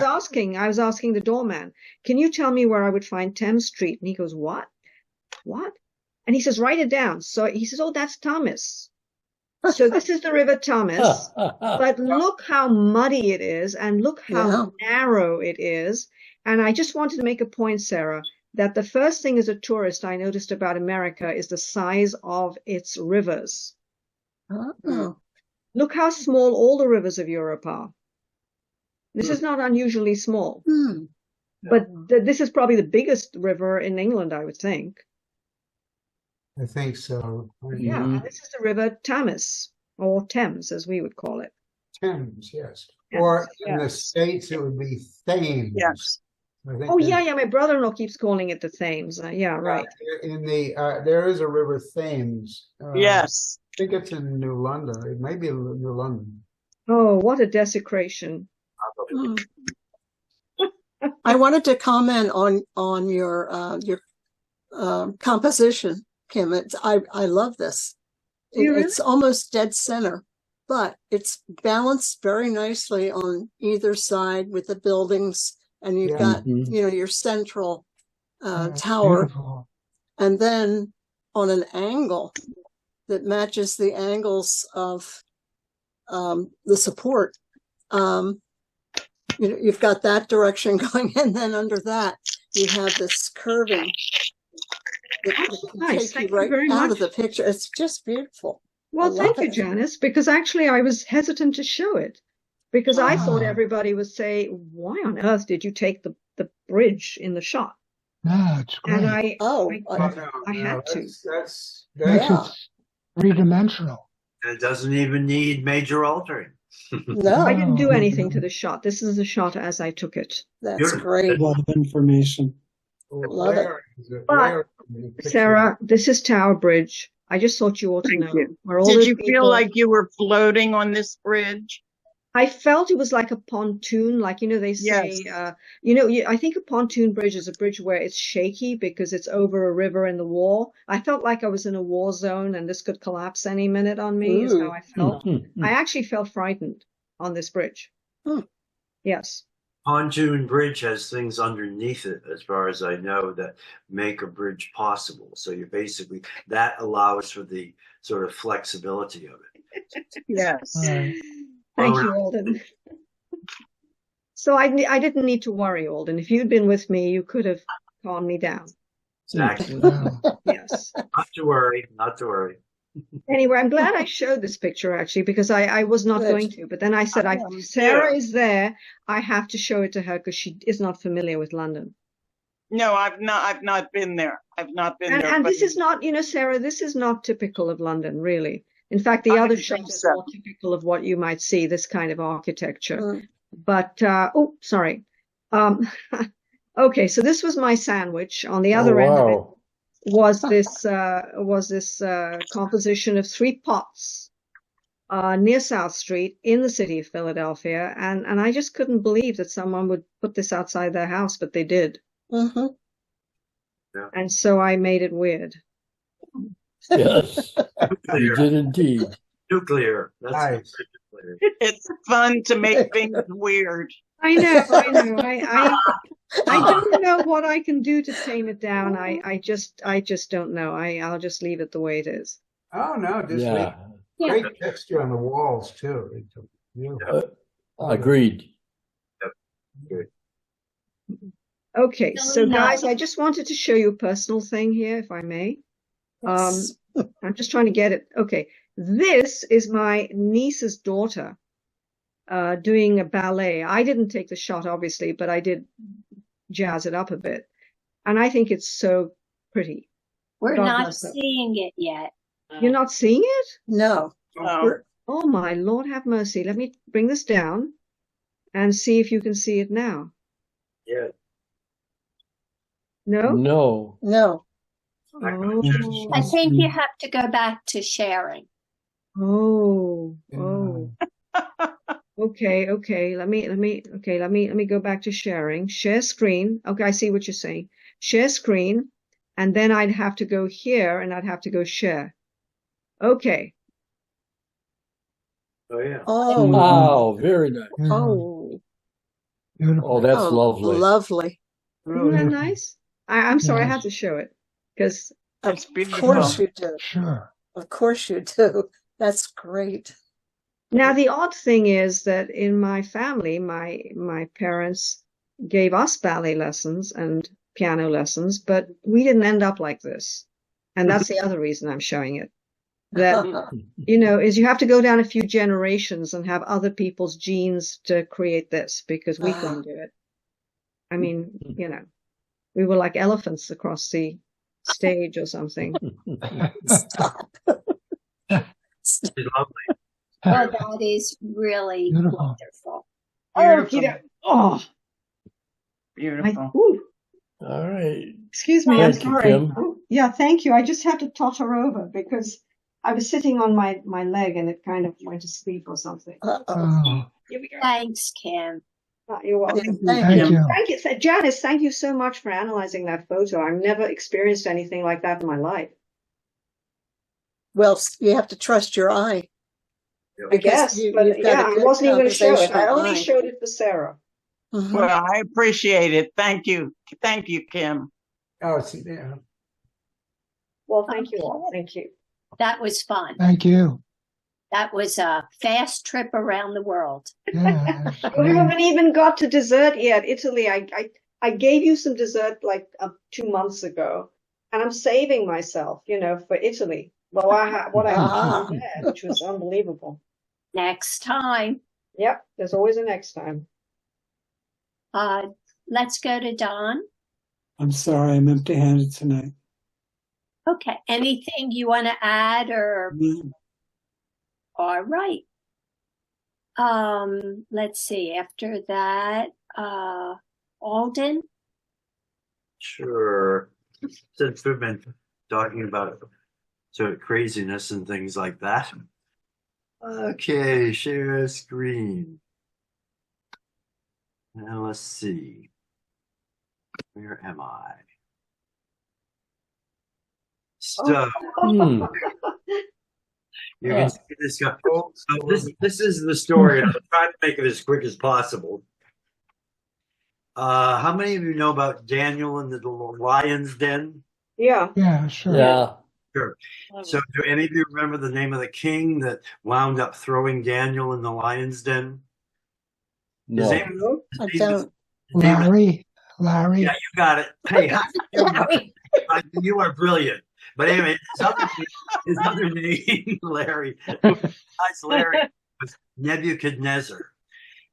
Speaker 3: was asking the doorman, can you tell me where I would find Thames Street? And he goes, what? And he says, write it down. So he says, oh, that's Thomas. So this is the River Thomas, but look how muddy it is and look how narrow it is. And I just wanted to make a point, Sarah, that the first thing as a tourist I noticed about America is the size of its rivers. Look how small all the rivers of Europe are. This is not unusually small, but this is probably the biggest river in England, I would think.
Speaker 4: I think so.
Speaker 3: Yeah, this is the River Thames, or Thames, as we would call it.
Speaker 4: Thames, yes. Or in the States, it would be Thames.
Speaker 9: Yes.
Speaker 3: Oh, yeah. My brother-in-law keeps calling it the Thames. Yeah, right.
Speaker 4: In the there is a River Thames.
Speaker 9: Yes.
Speaker 4: I think it's in New London. It may be New London.
Speaker 3: Oh, what a desecration!
Speaker 7: I wanted to comment on your composition, Kim. I love this. It's almost dead center, but it's balanced very nicely on either side with the buildings, and you've got your central tower, beautiful. And then on an angle that matches the angles of the support. You've got that direction going, and then under that you have this curving that can take you right out of the picture. It's just beautiful.
Speaker 3: Well, thank you, Janice, because actually I was hesitant to show it because I thought everybody would say, why on earth did you take the bridge in the shot?
Speaker 6: No, it's great.
Speaker 3: And I had to.
Speaker 4: That's
Speaker 6: three-dimensional.
Speaker 5: It doesn't even need major altering.
Speaker 7: No,
Speaker 3: I didn't do anything to the shot. This is the shot as I took it.
Speaker 7: That's great.
Speaker 10: A lot of information.
Speaker 7: Love it.
Speaker 3: But Sarah, this is Tower Bridge. I just thought you ought to know.
Speaker 9: Did you feel like you were floating on this bridge?
Speaker 3: I felt it was like a pontoon, like, they say, I think a pontoon bridge is a bridge where it's shaky because it's over a river in the war. I felt like I was in a war zone and this could collapse any minute on me is how I felt. I actually felt frightened on this bridge. Yes.
Speaker 5: Pontoon bridge has things underneath it, as far as I know, that make a bridge possible. So that allows for the sort of flexibility of it.
Speaker 9: Yes.
Speaker 3: Thank you, Alden. So I didn't need to worry, Alden. If you'd been with me, you could have calmed me down.
Speaker 5: Exactly.
Speaker 3: Yes.
Speaker 5: Not to worry.
Speaker 3: Anyway, I'm glad I showed this picture actually because I was not going to, but then I said, Sarah is there. I have to show it to her because she is not familiar with London.
Speaker 9: No, I've not been there. I've not been there.
Speaker 3: And this is not, Sarah, this is not typical of London, really. In fact, the other shot is more typical of what you might see, this kind of architecture. But, sorry. Okay, so this was my sandwich. On the other end of it was this composition of 3 pots near South Street in the city of Philadelphia. And I just couldn't believe that someone would put this outside their house, but they did.
Speaker 5: Yeah.
Speaker 3: And so I made it weird.
Speaker 1: Yes, you did indeed.
Speaker 5: Nuclear. That's
Speaker 4: nice.
Speaker 9: It's fun to make things weird.
Speaker 3: I know. I don't know what I can do to tame it down. I just don't know. I'll just leave it the way it is.
Speaker 4: Oh no, just great texture on the walls too.
Speaker 1: Agreed.
Speaker 5: Yep. Good.
Speaker 3: Okay, so guys, I just wanted to show you a personal thing here, if I may. I'm just trying to get it. Okay, this is my niece's daughter doing a ballet. I didn't take the shot, obviously, but I did jazz it up a bit. And I think it's so pretty.
Speaker 2: We're not seeing it yet.
Speaker 3: You're not seeing it?
Speaker 7: No.
Speaker 3: Oh my Lord, have mercy. Let me bring this down and see if you can see it now.
Speaker 5: Yeah.
Speaker 3: No?
Speaker 1: No.
Speaker 7: No.
Speaker 3: Oh.
Speaker 2: I think you have to go back to sharing.
Speaker 3: Oh. Okay. Let me go back to sharing. Share screen. Okay, I see what you're saying. Share screen, and then I'd have to go here and I'd have to go share. Okay.
Speaker 5: Oh yeah.
Speaker 7: Oh,
Speaker 1: Wow, very nice.
Speaker 7: oh,
Speaker 6: Beautiful.
Speaker 1: Oh, that's
Speaker 7: oh,
Speaker 1: lovely.
Speaker 7: lovely.
Speaker 3: Isn't that
Speaker 6: Beautiful.
Speaker 3: nice? I'm sorry, I
Speaker 6: Yes.
Speaker 3: had to show it because
Speaker 9: It's
Speaker 7: Of
Speaker 9: beautiful.
Speaker 7: course you do.
Speaker 6: Sure.
Speaker 7: Of course you do. That's great.
Speaker 3: now the odd thing is that in my family, my parents gave us ballet lessons and piano lessons, but we didn't end up like this. And that's the other reason I'm showing it. That is you have to go down a few generations and have other people's genes to create this because we couldn't do it. I mean, we were like elephants across the stage or something.
Speaker 7: Stop.
Speaker 5: It's lovely.
Speaker 2: Oh, that is really
Speaker 6: Beautiful.
Speaker 2: wonderful.
Speaker 3: Oh,
Speaker 9: Beautiful.
Speaker 1: All right.
Speaker 3: excuse me, I'm
Speaker 1: Thank you,
Speaker 3: sorry.
Speaker 1: Kim.
Speaker 3: Yeah, thank you. I just had to totter over because I was sitting on my leg and it kind of went to sleep or something.
Speaker 7: Uh-oh.
Speaker 6: Oh,
Speaker 3: Here we go.
Speaker 2: Thanks, Kim.
Speaker 3: You're welcome.
Speaker 7: Thank
Speaker 6: thank you.
Speaker 3: Thank you, Janice. Thank you so much for analyzing that photo. I've never experienced anything like that in my life.
Speaker 7: Well, you have to trust your eye.
Speaker 3: I guess,
Speaker 7: you've
Speaker 3: but
Speaker 7: got a
Speaker 3: yeah, I
Speaker 7: good
Speaker 3: wasn't even going to show it. I
Speaker 7: conversational
Speaker 3: only
Speaker 7: eye.
Speaker 3: showed it for Sarah.
Speaker 7: Mhm.
Speaker 9: Well, I appreciate it. Thank you. Thank you, Kim.
Speaker 4: Oh, see, yeah.
Speaker 3: Well, thank you all. Thank you.
Speaker 2: That was fun.
Speaker 6: Thank you.
Speaker 2: That was a fast trip around the world.
Speaker 6: Yeah, that's
Speaker 3: We
Speaker 6: great.
Speaker 3: haven't even got to dessert yet. Italy, I gave you some dessert like 2 months ago, and I'm saving myself, for Italy. Well, what I
Speaker 7: Ah.
Speaker 3: had there, which was unbelievable.
Speaker 2: Next time,
Speaker 3: Yep, there's always a next time.
Speaker 2: let's go to Don.
Speaker 10: I'm sorry, I'm empty-handed tonight.
Speaker 2: Okay. Anything you want to add or?
Speaker 10: No.
Speaker 2: All right. Let's see. After that, Alden.
Speaker 5: Sure. Since we've been talking about sort of craziness and things like that. Okay, share screen. Now let's see. Where am I? So you can see this guy. So this is the story. I'm trying to make it as quick as possible. How many of you know about Daniel and the Lion's Den?
Speaker 3: Yeah.
Speaker 6: Yeah, sure.
Speaker 1: Yeah.
Speaker 5: Sure. So do any of you remember the name of the king that wound up throwing Daniel in the Lion's Den? His
Speaker 1: No.
Speaker 5: name,
Speaker 7: I
Speaker 5: his name was-
Speaker 7: don't.
Speaker 5: his name was-
Speaker 6: Larry.
Speaker 5: Yeah, you got it. Hey, how did you know? You are brilliant. But anyway, his other name, Larry, besides Larry, was Nebuchadnezzar.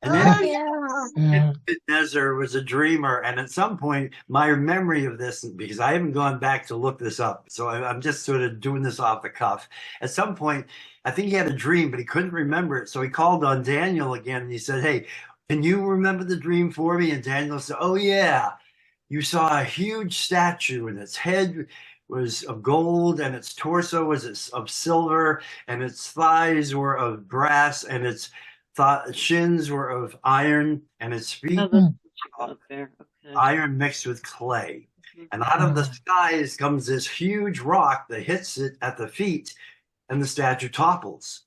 Speaker 5: And
Speaker 6: Yeah.
Speaker 5: Nebuchadnezzar was a dreamer, and at some point, my memory of this, because I haven't gone back to look this up, so I'm just sort of doing this off the cuff. At some point, I think he had a dream, but he couldn't remember it, so he called on Daniel again, and he said, "Hey, can you remember the dream for me?" And Daniel said, "Oh yeah, you saw a huge statue, and its head was of gold, and its torso was of silver, and its thighs were of brass, and its shins were of iron, and its feet
Speaker 8: Up there. Okay.
Speaker 5: iron mixed with clay. And out of the skies comes this huge rock that hits it at the feet, and the statue topples."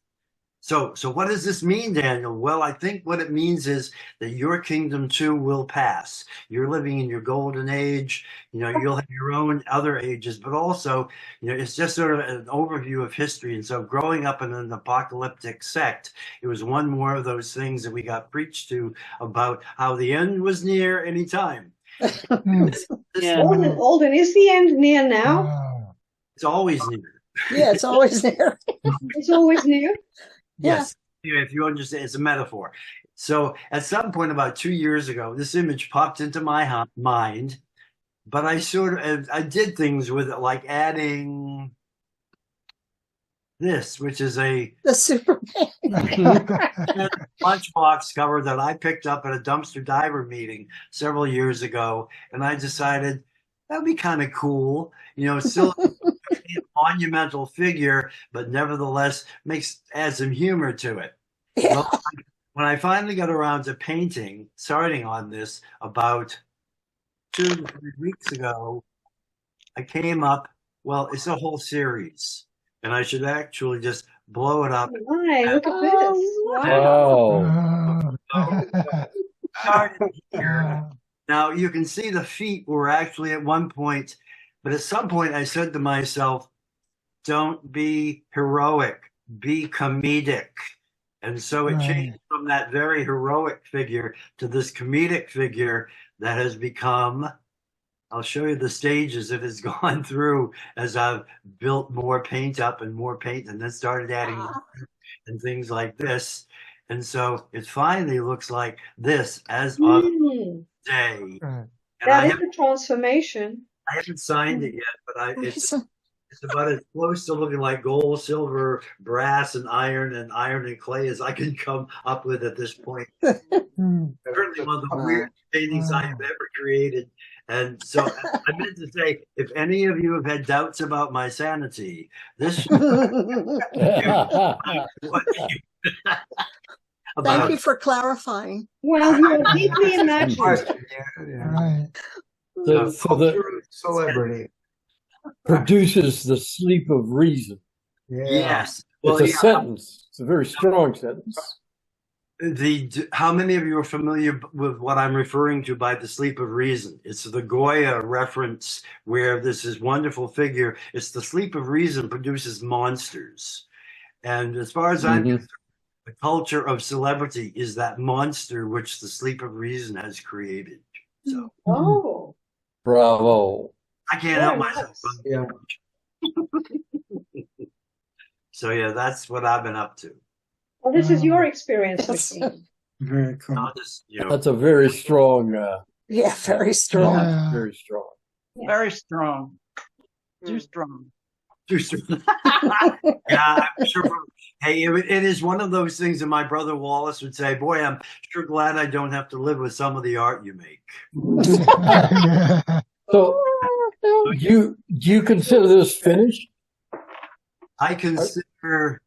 Speaker 5: So what does this mean, Daniel? Well, I think what it means is that your kingdom too will pass. You're living in your golden age. You'll have your own other ages, but also, it's just sort of an overview of history. And so growing up in an apocalyptic sect, it was one more of those things that we got preached to about how the end was near any time.
Speaker 8: Yeah.
Speaker 3: Alden, is the end near now?
Speaker 6: Wow.
Speaker 5: It's always near.
Speaker 7: Yeah, it's always there.
Speaker 3: It's always near?
Speaker 5: Yes. Anyway, if you understand, it's a metaphor. So at some point about 2 years ago, this image popped into my mind, but I did things with it, like adding this, which is a
Speaker 7: The Superman.
Speaker 5: lunchbox cover that I picked up at a dumpster diver meeting several years ago, and I decided that'd be kind of cool, still a monumental figure, but nevertheless adds some humor to it.
Speaker 7: Yeah.
Speaker 5: Well, when I finally got around to starting on this about 2 to 3 weeks ago, I came up. Well, it's a whole series, and I should actually just blow it up.
Speaker 3: My, look at this.
Speaker 1: Wow.
Speaker 5: Started here. Now you can see the feet were actually at one point, but at some point I said to myself, don't be heroic, be comedic. And so it changed from that very heroic figure to this comedic figure that has become, I'll show you the stages it has gone through as I've built more paint up and more paint, and then started adding and things like this. And so it finally looks like this as of today. And
Speaker 3: that is a transformation.
Speaker 5: I haven't signed it yet, but it's about as close to looking like gold, silver, brass, and iron and clay as I can come up with at this point. Certainly one of the weirdest paintings I have ever created. And so I meant to say, if any of you have had doubts about my sanity, this
Speaker 7: Thank you for clarifying.
Speaker 3: Well, you are deeply imaginative.
Speaker 1: The
Speaker 4: celebrity
Speaker 1: produces the sleep of reason.
Speaker 5: Yes.
Speaker 1: It's a sentence. It's a very strong sentence.
Speaker 5: How many of you are familiar with what I'm referring to by the sleep of reason? It's the Goya reference where this is wonderful figure. It's the sleep of reason produces monsters. And as far as I'm concerned, the culture of celebrity is that monster which the sleep of reason has created. So,
Speaker 1: bravo.
Speaker 5: I can't help myself. Yeah. So yeah, that's what I've been up to.
Speaker 3: Well, this is your experience with me.
Speaker 10: Very cool.
Speaker 1: That's a very strong.
Speaker 7: Yeah, very strong.
Speaker 10: Yeah.
Speaker 1: Very strong.
Speaker 9: Very strong. Too strong.
Speaker 5: Too strong. Yeah, I'm sure. Hey, it is one of those things that my brother Wallace would say, boy, I'm sure glad I don't have to live with some of the art you make.
Speaker 1: So, do you consider this finished?
Speaker 5: I consider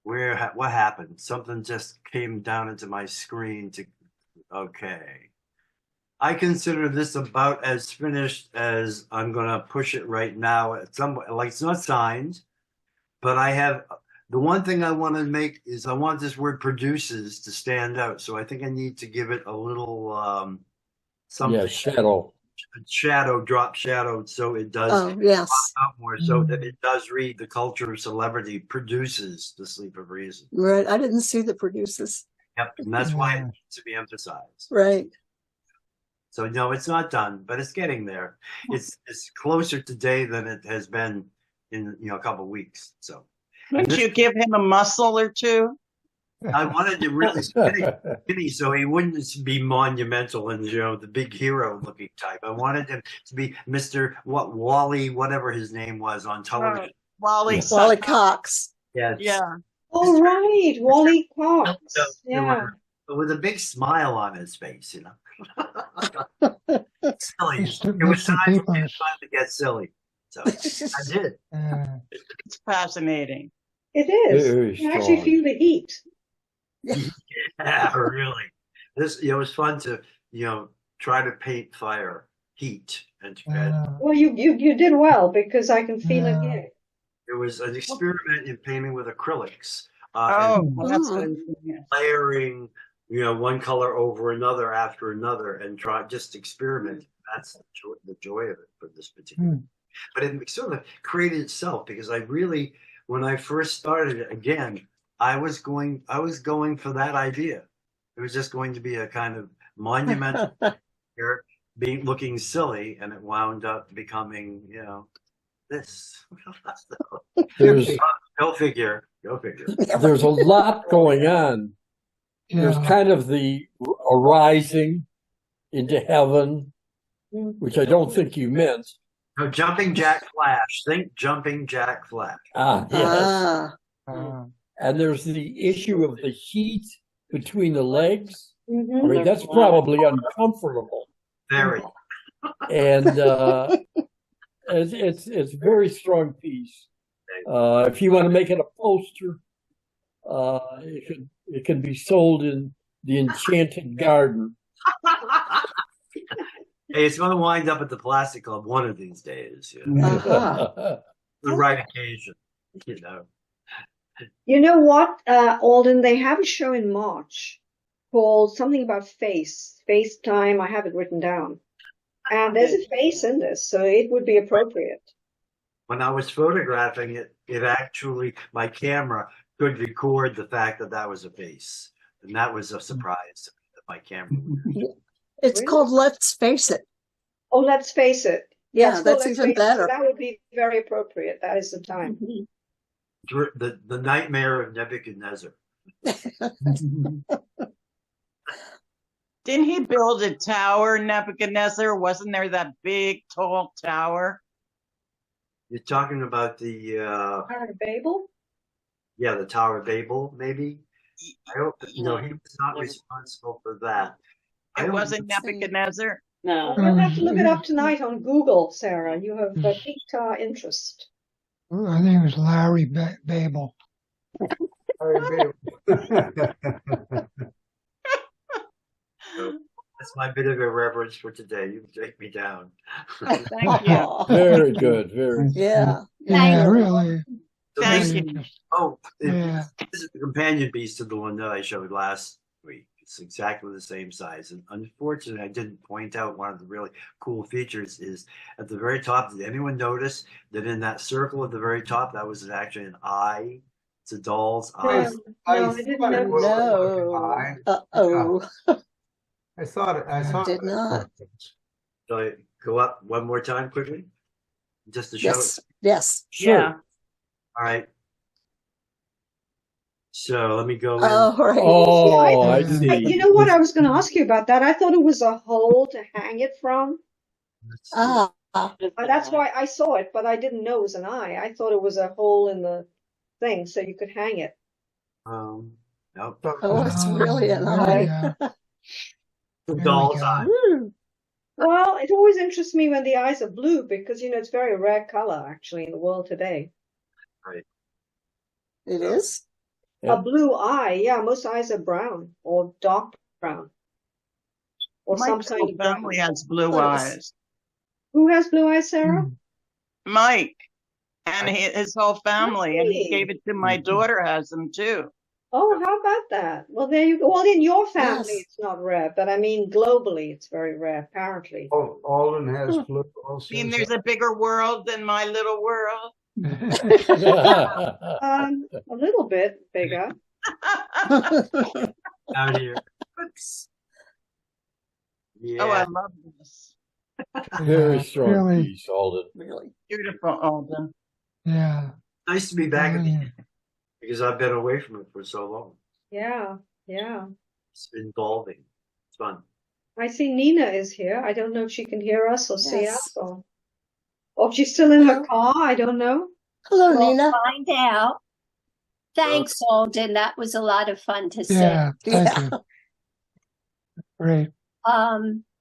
Speaker 5: what happened? Something just came down into my screen okay. I consider this about as finished as I'm gonna push it right now. At some like it's not signed, but I have the one thing I want to make is I want this word produces to stand out. So I think I need to give it a little something.
Speaker 1: Yeah, shadow.
Speaker 5: Drop shadow, so it does
Speaker 7: out
Speaker 5: more, so that it does read the culture of celebrity produces the sleep of reason.
Speaker 7: Right. I didn't see the produces.
Speaker 5: Yep, and that's why it needs to be emphasized.
Speaker 7: Right.
Speaker 5: So no, it's not done, but it's getting there. It's closer today than it has been in a couple of weeks. So
Speaker 9: couldn't you give him a muscle or two?
Speaker 5: I wanted to really skinny so he wouldn't be monumental and the big hero looking type. I wanted him to be Mr. Wally, whatever his name was on television.
Speaker 9: Wally
Speaker 7: Cox.
Speaker 5: Yes.
Speaker 9: Yeah.
Speaker 3: Oh, right, Wally Cox. Yeah.
Speaker 5: With a big smile on his face, Silly. It was time for me to get silly. So I did.
Speaker 9: It's fascinating.
Speaker 3: It is. You actually feel the heat.
Speaker 5: Yeah, really. It was fun to try to paint fire, heat, and
Speaker 3: well, you did well because I can feel it here.
Speaker 5: It was an experiment in painting with acrylics.
Speaker 9: That's
Speaker 5: layering, one color over another after another, and just experiment. That's the joy of it for this particular. But it sort of created itself because when I first started it again, I was going for that idea. It was just going to be a kind of monumental figure looking silly, and it wound up becoming, this. Go figure.
Speaker 1: There's a lot going on. There's kind of the arising into heaven, which I don't think you meant.
Speaker 5: No, Jumping Jack Flash. Think Jumping Jack Flash.
Speaker 1: Yes.
Speaker 7: Ah,
Speaker 1: And there's the issue of the heat between the legs. I
Speaker 3: Mhm.
Speaker 1: mean, that's probably uncomfortable.
Speaker 5: Very.
Speaker 1: And it's a very strong piece. If you want to make it a poster, it can be sold in the Enchanted Garden.
Speaker 5: Hey, it's going to wind up at the Plastic Club one of these days. You know?
Speaker 7: uh-huh.
Speaker 5: The right occasion. You know.
Speaker 3: You know what, Alden? They have a show in March called something about FaceTime. I have it written down. And there's a face in this, so it would be appropriate.
Speaker 5: When I was photographing it, it actually, my camera could record the fact that that was a face. And that was a surprise that my camera.
Speaker 7: It's
Speaker 3: Really?
Speaker 7: called Let's Face It.
Speaker 3: Oh, let's face it.
Speaker 7: Yeah,
Speaker 3: it's called
Speaker 7: that's
Speaker 3: Let's
Speaker 7: even
Speaker 3: Face It, so
Speaker 7: better.
Speaker 3: that would be very appropriate. That is the time.
Speaker 5: The nightmare of Nebuchadnezzar.
Speaker 9: Didn't he build a tower, Nebuchadnezzar? Wasn't there that big, tall tower?
Speaker 5: You're talking about the
Speaker 3: Tower of Babel?
Speaker 5: yeah, the Tower of Babel, maybe. I hope no, he was not responsible for that. I
Speaker 9: It
Speaker 5: don't-
Speaker 9: wasn't Nebuchadnezzar?
Speaker 2: No.
Speaker 3: We'll have to look it up tonight on Google, Sarah. You have piqued our interest.
Speaker 6: I think it was Larry Babel.
Speaker 5: That's my bit of irreverence for today. You can take me down.
Speaker 9: Thank you.
Speaker 1: Very good. Very good.
Speaker 7: Yeah.
Speaker 6: Yeah, really.
Speaker 5: So
Speaker 9: Thank
Speaker 5: this,
Speaker 9: you.
Speaker 5: oh,
Speaker 6: Yeah.
Speaker 5: this is the companion piece to the one that I showed last week. It's exactly the same size. And unfortunately, I didn't point out one of the really cool features is at the very top. Did anyone notice that in that circle at the very top, that was actually an eye? It's a doll's eye.
Speaker 3: No, I didn't
Speaker 4: thought it
Speaker 3: know.
Speaker 4: was
Speaker 7: No.
Speaker 4: like an eye.
Speaker 7: Uh-oh.
Speaker 4: I thought
Speaker 7: Did not.
Speaker 5: So I go up one more time quickly, just to show
Speaker 7: Yes.
Speaker 5: it.
Speaker 7: Yes.
Speaker 1: Sure.
Speaker 9: Yeah.
Speaker 5: All right. So let me go in.
Speaker 7: Oh, right.
Speaker 1: Oh, I
Speaker 6: Yeah.
Speaker 1: see.
Speaker 3: You know what? I was going to ask you about that. I thought it was a hole to hang it from.
Speaker 5: Let's see.
Speaker 7: Ah,
Speaker 3: That's why I saw it, but I didn't know it was an eye. I thought it was a hole in the thing so you could hang it.
Speaker 5: Nope.
Speaker 7: oh, it's really an
Speaker 6: there
Speaker 7: eye.
Speaker 6: we go.
Speaker 5: The
Speaker 6: There we
Speaker 5: doll's
Speaker 6: go.
Speaker 5: eye.
Speaker 7: Woo.
Speaker 3: Well, it always interests me when the eyes are blue because, it's very rare color actually in the world today.
Speaker 7: It is?
Speaker 1: Yeah.
Speaker 3: A blue eye, yeah, most eyes are brown or dark brown or some
Speaker 9: Mike's
Speaker 3: kind
Speaker 9: whole
Speaker 3: of brown.
Speaker 9: family has blue
Speaker 7: Yes.
Speaker 9: eyes.
Speaker 3: Who has blue eyes, Sarah?
Speaker 9: Mike and his whole family, and he
Speaker 3: Really?
Speaker 9: gave it to my daughter has them too.
Speaker 3: Oh, how about that? Well, there you go. Well, in your family,
Speaker 7: Yes.
Speaker 3: it's not rare, but I mean, globally, it's very rare, apparently.
Speaker 4: Oh, Alden has blue
Speaker 9: I
Speaker 4: also.
Speaker 9: mean, there's a bigger world than my little world.
Speaker 3: A little bit bigger.
Speaker 5: Out here.
Speaker 9: Oh, I
Speaker 5: Yeah.
Speaker 9: love this.
Speaker 1: Very
Speaker 6: Yeah,
Speaker 1: strong
Speaker 6: really.
Speaker 1: piece, Alden.
Speaker 7: Really?
Speaker 9: Beautiful, Alden.
Speaker 6: Yeah.
Speaker 5: Nice to be back
Speaker 6: Really.
Speaker 5: again because I've been away from it for so long.
Speaker 3: Yeah, yeah.
Speaker 5: It's involving. It's fun.
Speaker 3: I see Nina is here. I don't know if she can hear us or see
Speaker 7: Yes.
Speaker 3: us or if she's still in her car. I don't know.
Speaker 7: Hello,
Speaker 2: We'll
Speaker 7: Nina.
Speaker 2: find out. Thanks, Alden. That was a lot of fun to say.
Speaker 6: Yeah. Thank
Speaker 7: Yeah.
Speaker 6: you. Great.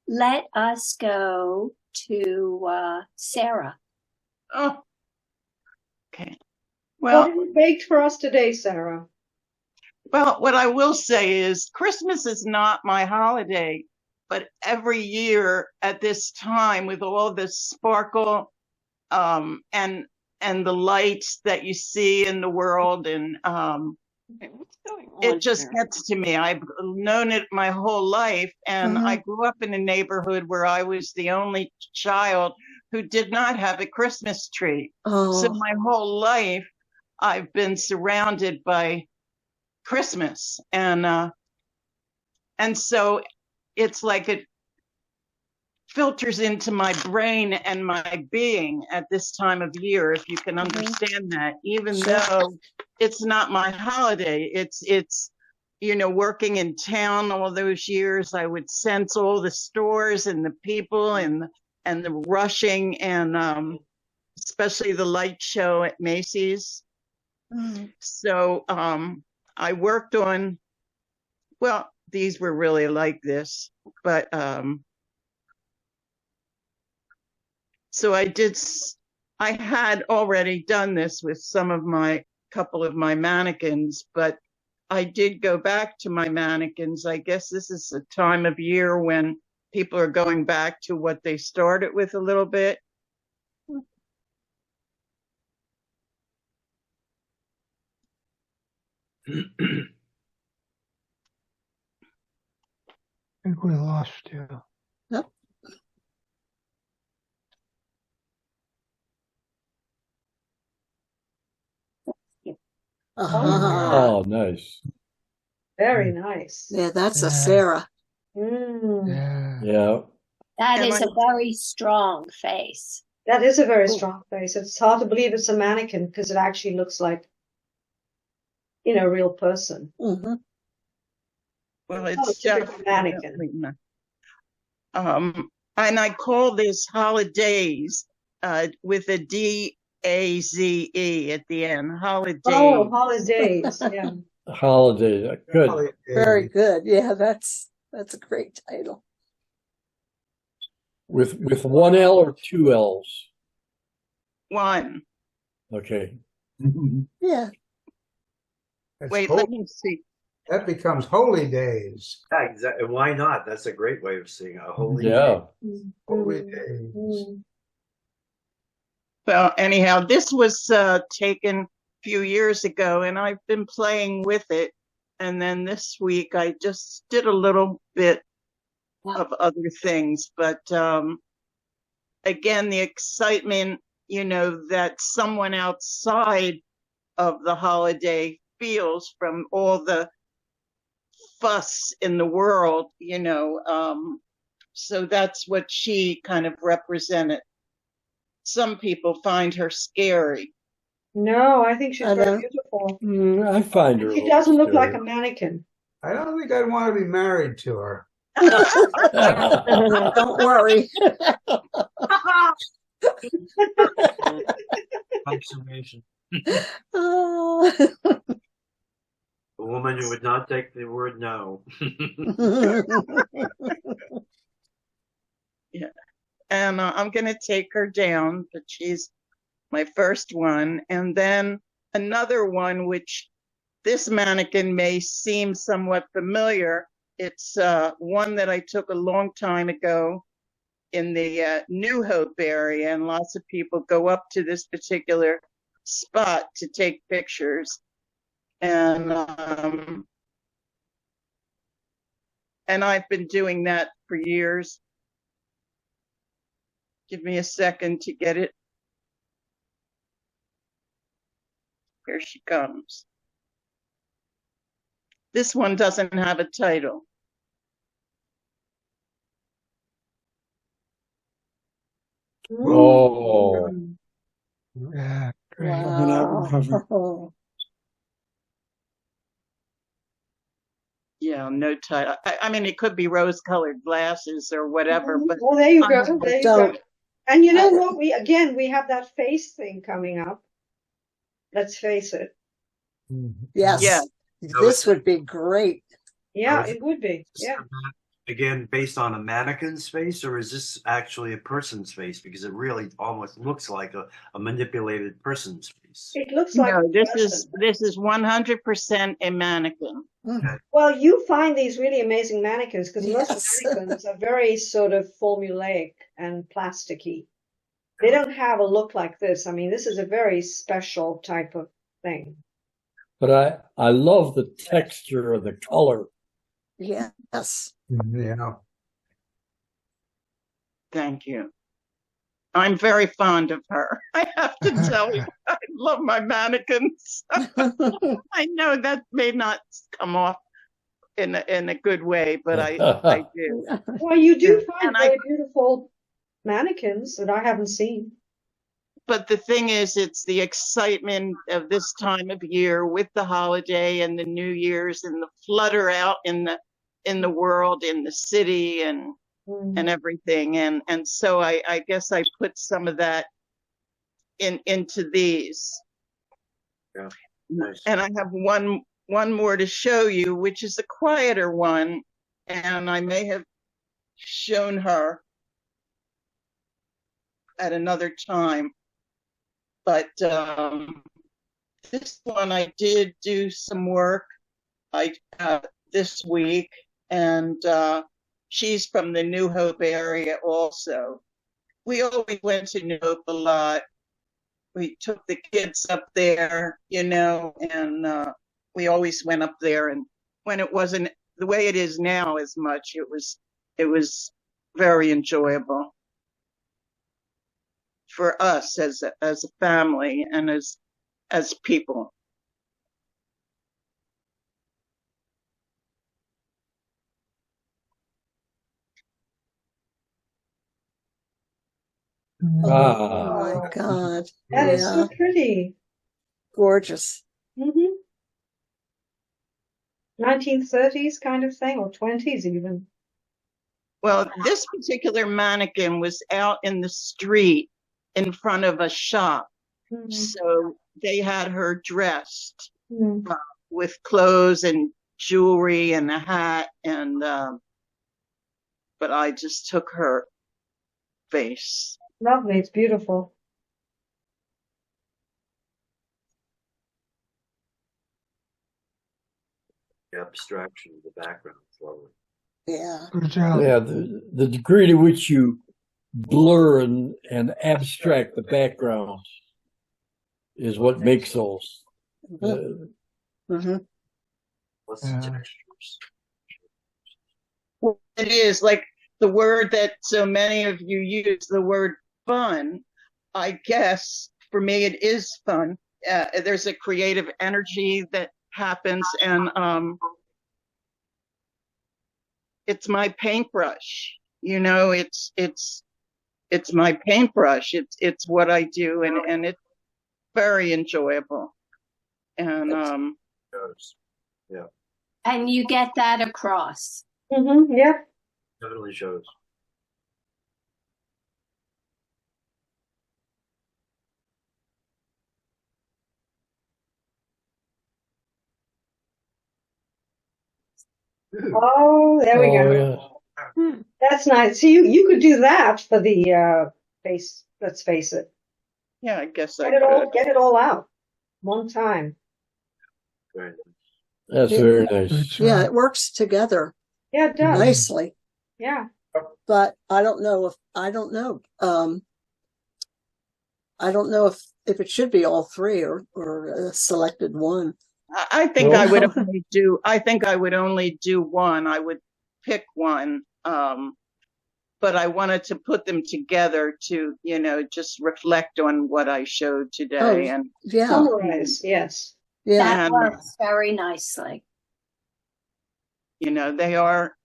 Speaker 2: Let us go to Sarah.
Speaker 9: Oh, okay.
Speaker 3: What
Speaker 9: Well,
Speaker 3: have you baked for us today, Sarah?
Speaker 9: what I will say is Christmas is not my holiday, but every year at this time with all the sparkle and the lights that you see in the world and
Speaker 8: Okay, what's going on
Speaker 9: it just
Speaker 8: here?
Speaker 9: gets to me. I've known it my whole life, and I grew up in a neighborhood where I was the only child who did not have a Christmas tree. So
Speaker 7: Oh,
Speaker 9: my whole life, I've been surrounded by Christmas, and so it's like it filters into my brain and my being at this time of year, if you can understand that, even
Speaker 7: Sure.
Speaker 9: though it's not my holiday. It's working in town all those years, I would sense all the stores and the people and and the rushing and especially the light show at Macy's. So I worked on, well, these were really like this, but so I had already done this with couple of my mannequins, but I did go back to my mannequins. I guess this is a time of year when people are going back to what they started with a little bit.
Speaker 6: I think we lost you.
Speaker 7: Yep.
Speaker 1: Oh, nice.
Speaker 3: Very nice.
Speaker 7: Yeah, that's
Speaker 6: Yeah.
Speaker 7: a Sarah.
Speaker 6: Yeah.
Speaker 1: Yeah.
Speaker 2: That
Speaker 9: Am
Speaker 2: is
Speaker 9: I-
Speaker 2: a very strong face.
Speaker 3: That is a very strong face. It's hard to believe it's a mannequin because it actually looks like, a real person.
Speaker 7: Mm-hmm.
Speaker 9: Well,
Speaker 3: It's not
Speaker 9: it's
Speaker 3: a typical
Speaker 9: definitely not. And I call this holidays with a DAZE at the end. Holidays.
Speaker 3: Oh, holidays. Yeah.
Speaker 1: Holiday. Good.
Speaker 7: Very good. Yeah, that's a great title.
Speaker 1: With one L or two L's?
Speaker 9: One.
Speaker 1: Okay.
Speaker 7: Yeah.
Speaker 4: That's
Speaker 9: Wait,
Speaker 4: hol-
Speaker 9: let me see.
Speaker 4: That becomes holy days.
Speaker 5: Yeah, exactly. Why not? That's a great way of seeing a holy.
Speaker 1: Yeah.
Speaker 4: Holy days.
Speaker 9: Well, anyhow, this was taken a few years ago, and I've been playing with it. And then this week, I just did a little bit of other things. But again, the excitement, that someone outside of the holiday feels from all the fuss in the world, so that's what she kind of represented. Some people find her scary.
Speaker 3: No, I think she's
Speaker 7: I
Speaker 3: very
Speaker 7: don't-
Speaker 3: beautiful.
Speaker 1: I find her.
Speaker 3: She doesn't look like a mannequin.
Speaker 4: I don't think I'd want to be married to her.
Speaker 7: Don't worry.
Speaker 5: Consummation.
Speaker 7: Oh.
Speaker 5: A woman who would not take the word no.
Speaker 9: Yeah. And I'm going to take her down, but she's my first one. And then another one, which this mannequin may seem somewhat familiar. It's one that I took a long time ago in the New Hope area, and lots of people go up to this particular spot to take pictures. And I've been doing that for years. Give me a second to get it. Here she comes. This one doesn't have a title.
Speaker 1: Oh.
Speaker 6: Yeah. Great.
Speaker 7: Wow.
Speaker 9: Yeah, no title. I mean, it could be rose-colored glasses or whatever, but
Speaker 3: Well, there you go. There you go.
Speaker 7: Don't.
Speaker 3: And you know what? We have that face thing coming up. Let's face it.
Speaker 7: Yes.
Speaker 9: Yeah.
Speaker 7: This would be great.
Speaker 3: Yeah, it would be. Yeah.
Speaker 5: Again, based on a mannequin's face, or is this actually a person's face? Because it really almost looks like a manipulated person's face.
Speaker 3: It looks like
Speaker 9: no,
Speaker 3: a
Speaker 9: this
Speaker 3: person.
Speaker 9: is 100% a mannequin.
Speaker 3: Well, you find these really amazing mannequins because
Speaker 7: Yes.
Speaker 3: most mannequins are very sort of formulaic and plasticky. They don't have a look like this. I mean, this is a very special type of thing.
Speaker 1: But I love the texture of the color.
Speaker 7: Yes.
Speaker 4: Yeah.
Speaker 9: Thank you. I'm very fond of her. I have to tell you, I love my mannequins. I know that may not come off in a good way, but I do.
Speaker 3: Well, you do find
Speaker 9: And
Speaker 3: very beautiful mannequins that I haven't seen.
Speaker 9: But the thing is, it's the excitement of this time of year with the holiday and the New Year's and the flutter out in the world, in the city, and and everything. And so I guess I put some of that into these.
Speaker 5: Yeah. Nice.
Speaker 9: And I have one more to show you, which is a quieter one, and I may have shown her at another time. But this one I did do some work this week, and she's from the New Hope area also. We always went to New Hope a lot. We took the kids up there, you know, and we always went up there. And when it wasn't the way it is now as much, it was very enjoyable for us as a family and as people.
Speaker 7: Oh my God.
Speaker 3: That is so pretty.
Speaker 7: Gorgeous.
Speaker 3: 1930s kind of thing, or 20s even.
Speaker 9: Well, this particular mannequin was out in the street in front of a shop. So they had her dressed with clothes and jewelry and a hat, and but I just took her face.
Speaker 3: Lovely, it's beautiful.
Speaker 5: The abstraction of the background is lovely.
Speaker 7: Yeah.
Speaker 6: Good job.
Speaker 1: Yeah, the degree to which you blur and abstract the background is what makes those.
Speaker 7: Mm-hmm.
Speaker 5: What's the textures?
Speaker 9: Well, it is like the word that so many of you use, the word fun. I guess for me it is fun. There's a creative energy that happens, and it's my paintbrush. You know, it's my paintbrush. It's what I do, and it's very enjoyable. And
Speaker 5: yeah.
Speaker 2: And you get that across.
Speaker 3: Yeah.
Speaker 5: Definitely shows.
Speaker 3: Oh, there we go.
Speaker 1: Yeah.
Speaker 3: That's nice. So you could do that for the face. Let's face it.
Speaker 9: yeah, I guess I
Speaker 3: Get it all out one time.
Speaker 5: Very nice.
Speaker 1: That's very nice.
Speaker 7: Yeah, it works together
Speaker 3: Yeah, it does.
Speaker 7: nicely.
Speaker 3: Yeah.
Speaker 7: But I don't know if if it should be all three or a selected one.
Speaker 9: I think I would only do. I think I would only do one. I would pick one, but I wanted to put them together to, you know, just reflect on what I showed today and
Speaker 3: summarize. Yes.
Speaker 7: Yeah,
Speaker 2: that works very nicely.
Speaker 9: You know, they are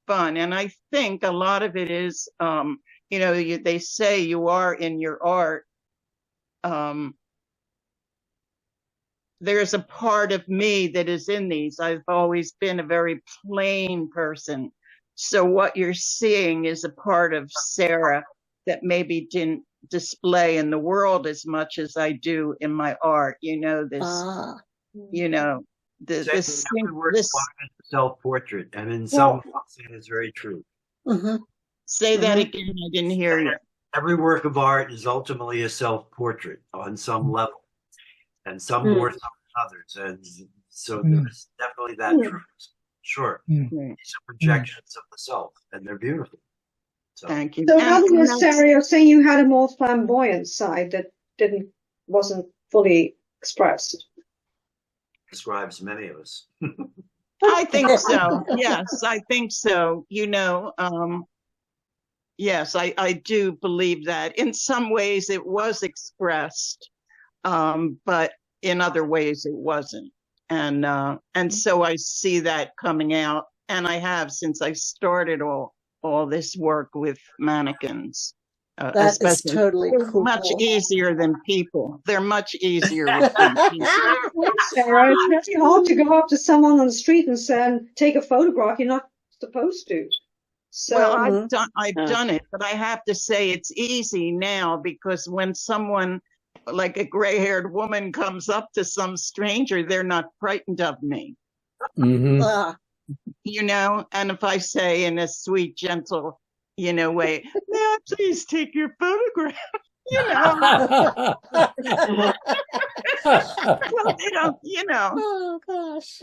Speaker 9: fun, and I think a lot of it is, you know, they say you are in your art. There's a part of me that is in these. I've always been a very plain person. So what you're seeing is a part of Sarah that maybe didn't display in the world as much as I do in my art. You know, you know, this
Speaker 5: self-portrait, and in some ways it is very true.
Speaker 9: Say that again. I didn't hear you.
Speaker 5: Every work of art is ultimately a self-portrait on some level, and some more than others. And so there's definitely that truth. Sure. These are projections of the self, and they're beautiful. So.
Speaker 9: Thank you.
Speaker 3: So in other words, Sarah, you're saying you had a more flamboyant side that wasn't fully expressed.
Speaker 5: Describes many of us.
Speaker 9: I think so. Yes, I think so. You know, yes, I do believe that. In some ways it was expressed, but in other ways it wasn't. And so I see that coming out, and I have since I started all this work with mannequins.
Speaker 7: That is totally cool.
Speaker 9: Much easier than people. They're much easier with people.
Speaker 3: Sarah, it's really hard to go up to someone on the street and say, take a photograph. You're not supposed to. So
Speaker 9: Well, I've done it, but I have to say it's easy now because when someone like a gray-haired woman comes up to some stranger, they're not frightened of me.
Speaker 1: Mm-hmm.
Speaker 9: You know, and if I say in a sweet, gentle, way, may I please take your photograph? Well, they don't,
Speaker 7: Oh gosh.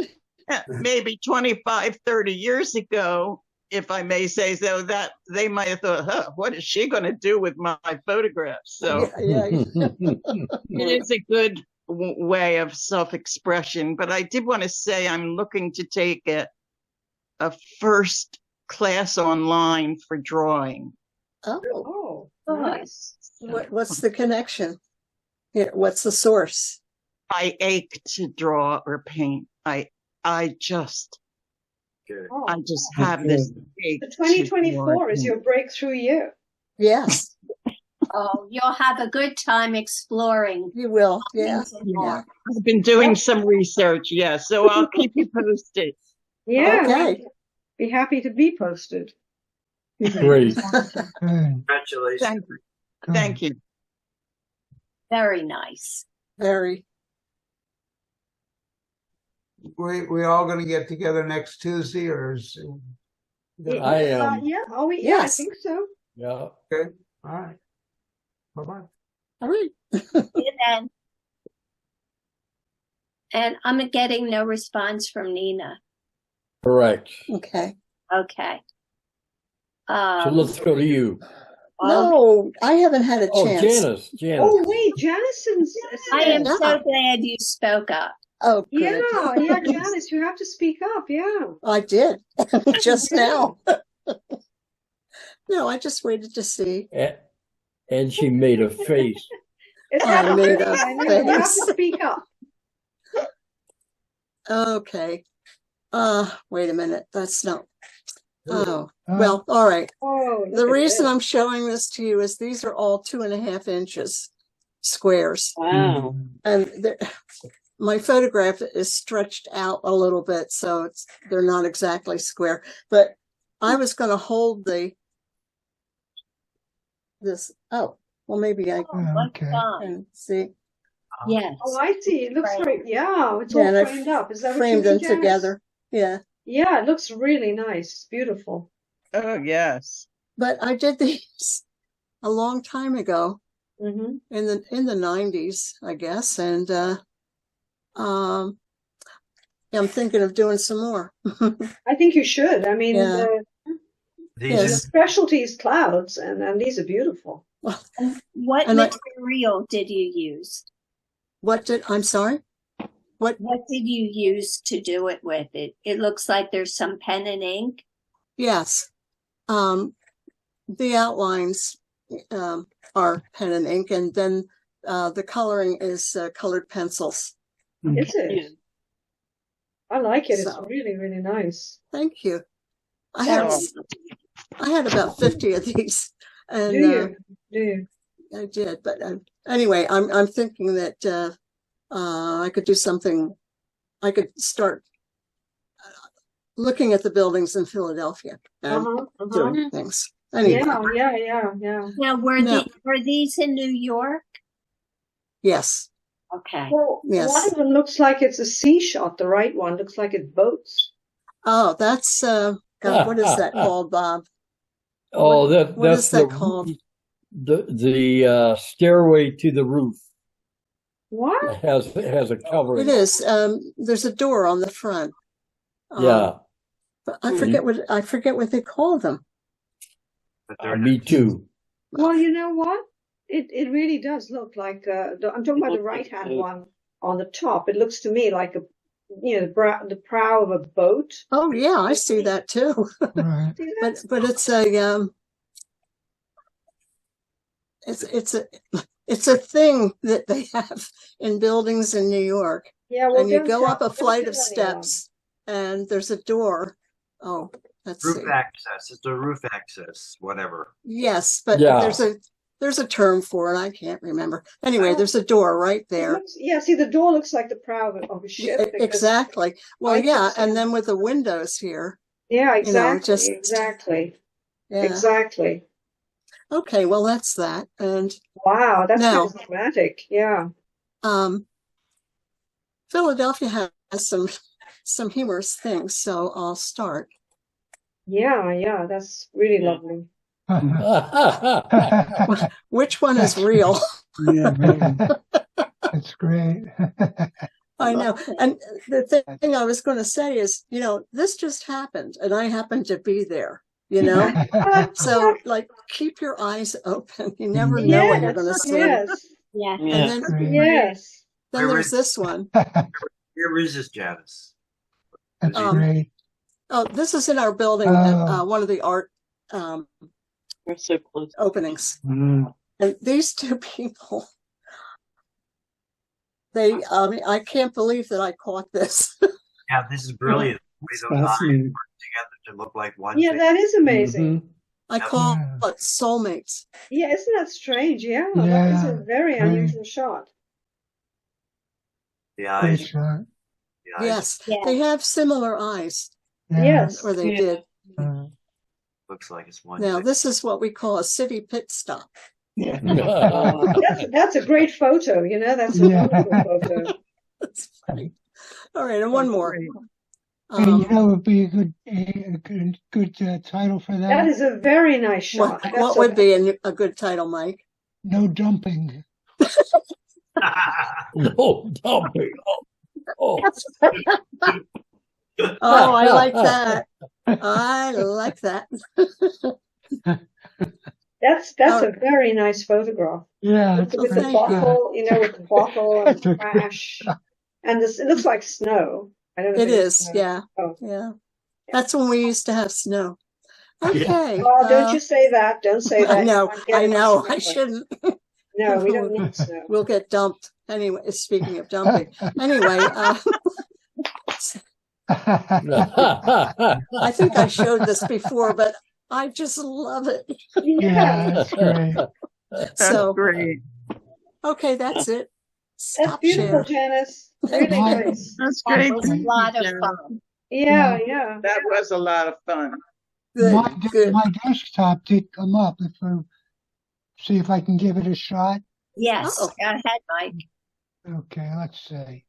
Speaker 9: maybe 25, 30 years ago, if I may say so, that they might have thought, what is she going to do with my photographs? So
Speaker 7: Yeah.
Speaker 9: it is a good way of self-expression. But I did want to say I'm looking to take a first class online for drawing.
Speaker 7: Oh,
Speaker 3: nice.
Speaker 7: what's the connection? Yeah, what's the source?
Speaker 9: I ache to draw or paint. I just have this ache.
Speaker 3: The 2024 is your breakthrough year.
Speaker 7: Yes,
Speaker 2: Oh, you'll have a good time exploring.
Speaker 7: you will. Yeah.
Speaker 2: things and more.
Speaker 9: I've been doing some research, so I'll keep you posted.
Speaker 3: Yeah.
Speaker 7: Okay.
Speaker 3: Be happy to be posted.
Speaker 1: Great.
Speaker 10: Good.
Speaker 5: Congratulations.
Speaker 9: Thank you.
Speaker 2: Very nice.
Speaker 7: Very.
Speaker 4: We all going to get together next Tuesday, or is
Speaker 1: I am.
Speaker 3: Yeah. Oh, yeah.
Speaker 7: Yes.
Speaker 3: I think so.
Speaker 1: Yeah.
Speaker 4: okay? All right. Bye-bye.
Speaker 7: All right.
Speaker 2: And, and I'm getting no response from Nina.
Speaker 1: Correct.
Speaker 7: Okay.
Speaker 2: Okay.
Speaker 1: So let's go to you.
Speaker 7: No, I haven't had a
Speaker 1: Oh,
Speaker 7: chance.
Speaker 1: Janice.
Speaker 3: Oh, wait, Janice's.
Speaker 2: I am
Speaker 7: Yeah.
Speaker 2: so glad you spoke up.
Speaker 7: Oh,
Speaker 3: Yeah,
Speaker 7: good.
Speaker 3: Janice, you have to speak up. Yeah.
Speaker 7: I did just now. No, I just waited to see.
Speaker 1: And she made a face.
Speaker 3: It's
Speaker 7: I
Speaker 3: not
Speaker 7: made
Speaker 3: okay.
Speaker 7: a
Speaker 3: I know. You have
Speaker 7: face.
Speaker 3: to speak up.
Speaker 7: Okay. Wait a minute. That's not. Oh,
Speaker 10: Uh,
Speaker 7: well, all right.
Speaker 3: Oh,
Speaker 7: The
Speaker 3: look at
Speaker 7: reason
Speaker 3: this.
Speaker 7: I'm showing this to you is these are all 2.5 inches squares.
Speaker 8: Wow.
Speaker 7: And my photograph is stretched out a little bit, so they're not exactly square. But I was going to hold this. Oh, well, maybe I
Speaker 10: okay.
Speaker 7: can see.
Speaker 2: Yes.
Speaker 3: Oh, I see. It looks
Speaker 2: Right.
Speaker 3: like, it's
Speaker 7: Yeah,
Speaker 3: all
Speaker 7: and I
Speaker 3: framed up. Is that what you
Speaker 7: framed
Speaker 3: mean,
Speaker 7: them
Speaker 3: Janice?
Speaker 7: together. Yeah,
Speaker 3: Yeah, it looks really nice. It's beautiful.
Speaker 9: Oh, yes.
Speaker 7: but I did these a long time ago
Speaker 3: Mm-hmm.
Speaker 7: in the 90s, I guess, and I'm thinking of doing some more.
Speaker 3: I think you should. I mean,
Speaker 7: Yeah.
Speaker 3: the
Speaker 7: Yes.
Speaker 3: specialty is clouds, and these are beautiful.
Speaker 2: What
Speaker 7: And
Speaker 2: material did you use?
Speaker 7: I'm sorry?
Speaker 2: What did you use to do it with? It looks like there's some pen and ink.
Speaker 7: Yes. The outlines are pen and ink, and then the coloring is colored pencils.
Speaker 3: Is it?
Speaker 8: Yeah.
Speaker 3: I like it. It's
Speaker 7: So-
Speaker 3: really, really nice.
Speaker 7: Thank you. I
Speaker 9: So-
Speaker 7: had about 50 of these, and
Speaker 3: Do you? Do you?
Speaker 7: I did. But anyway, I'm thinking that I could do something. I could start looking at the buildings in Philadelphia and doing things. Anyway,
Speaker 3: Yeah.
Speaker 2: Now,
Speaker 7: No.
Speaker 2: were these in New York?
Speaker 7: yes.
Speaker 2: Okay.
Speaker 3: Well,
Speaker 7: Yes.
Speaker 3: one of them looks like it's a sea shot. The right one looks like it's boats.
Speaker 7: Oh, that's God, what is that called, Bob?
Speaker 1: Oh,
Speaker 7: What
Speaker 1: that's
Speaker 7: is that
Speaker 1: the
Speaker 7: called?
Speaker 1: the stairway to the roof.
Speaker 3: What?
Speaker 1: It has a cover.
Speaker 7: It is. There's a door on the front.
Speaker 1: Yeah,
Speaker 7: But I forget what they call them.
Speaker 5: But they're
Speaker 1: me too.
Speaker 3: Well, you know what? It really does look like I'm talking about the right-hand one on the top. It looks to me like the prow of a boat.
Speaker 7: Oh yeah, I see that too.
Speaker 10: Right.
Speaker 3: See that?
Speaker 7: But it's a it's a thing that they have in buildings in New York.
Speaker 3: Yeah, well,
Speaker 7: And you
Speaker 3: don't
Speaker 7: go
Speaker 3: tell-
Speaker 7: up a
Speaker 3: don't
Speaker 7: flight
Speaker 3: tell
Speaker 7: of
Speaker 3: anyone.
Speaker 7: steps and there's a door. Oh, let's
Speaker 5: roof
Speaker 7: see.
Speaker 5: access. It's the roof access, whatever.
Speaker 7: Yes, but
Speaker 1: Yeah.
Speaker 7: there's a term for it. I can't remember. Anyway, there's a door right
Speaker 3: It
Speaker 7: there.
Speaker 3: looks- yeah, see, the door looks like the prow of a ship. because-
Speaker 7: Exactly. Well,
Speaker 3: I
Speaker 7: yeah,
Speaker 3: could see-
Speaker 7: and then with the windows here.
Speaker 3: Yeah, exactly.
Speaker 7: just-
Speaker 3: Exactly.
Speaker 7: Yeah.
Speaker 3: Exactly.
Speaker 7: Okay, well, that's that. And
Speaker 3: Wow, that's
Speaker 7: now,
Speaker 3: kind of dramatic. Yeah.
Speaker 7: Philadelphia has some humorous things, so I'll start.
Speaker 3: Yeah, that's really lovely.
Speaker 7: Which one is real?
Speaker 6: Yeah, really. That's great.
Speaker 7: I know. And the thing I was going to say is, this just happened and I happened to be there, So like, keep your eyes open. You never know what you're going to see.
Speaker 3: Yes.
Speaker 2: Yeah.
Speaker 7: And then,
Speaker 3: Yes.
Speaker 7: then there's this one.
Speaker 5: Where is this, Janice?
Speaker 6: That's great.
Speaker 7: Oh, this is in our building at one of the art
Speaker 8: We're so close.
Speaker 7: openings.
Speaker 6: Mm.
Speaker 7: And these two people, I can't believe that I caught this.
Speaker 5: Yeah, this is brilliant. Those eyes work together to look like one.
Speaker 3: Yeah, that is amazing.
Speaker 7: I call it soulmates.
Speaker 3: Yeah, isn't that strange? Yeah, that is a very unusual shot.
Speaker 5: The eyes.
Speaker 6: Great shot.
Speaker 5: The eyes.
Speaker 7: Yes,
Speaker 2: Yeah.
Speaker 7: they have similar eyes.
Speaker 3: Yes.
Speaker 7: Or they did.
Speaker 5: Looks like it's one.
Speaker 7: Now, this is what we call a city pit stop.
Speaker 6: Yeah.
Speaker 3: That's a great photo. That's a wonderful photo.
Speaker 7: That's funny. All right, and one more.
Speaker 6: And would be a good title for that.
Speaker 3: That is a very nice shot.
Speaker 7: What would be a good title, Mike?
Speaker 6: No dumping.
Speaker 1: No dumping. Oh.
Speaker 7: Oh, I like that. I like that.
Speaker 3: That's a very nice photograph.
Speaker 6: Yeah,
Speaker 3: with the bottle, with the bottle and the crash, and it looks like snow. I don't know.
Speaker 7: It is, yeah.
Speaker 3: Oh.
Speaker 7: Yeah. That's when we used to have snow. Okay.
Speaker 3: Oh, don't you say that. Don't say that.
Speaker 7: I know. I shouldn't.
Speaker 3: No, we don't need snow.
Speaker 7: We'll get dumped. Anyway, speaking of dumping. Anyway, I think I showed this before, but I just love it.
Speaker 6: Yeah, that's great.
Speaker 9: That's great.
Speaker 7: Okay, that's it.
Speaker 3: That's beautiful, Janice. Really nice.
Speaker 9: That's great.
Speaker 2: That was a lot of fun.
Speaker 3: Yeah.
Speaker 9: That was a lot of fun.
Speaker 7: Good,
Speaker 6: my desktop did come up. See if I can give it a shot.
Speaker 2: Yes. Go ahead, Mike.
Speaker 6: Okay, let's see.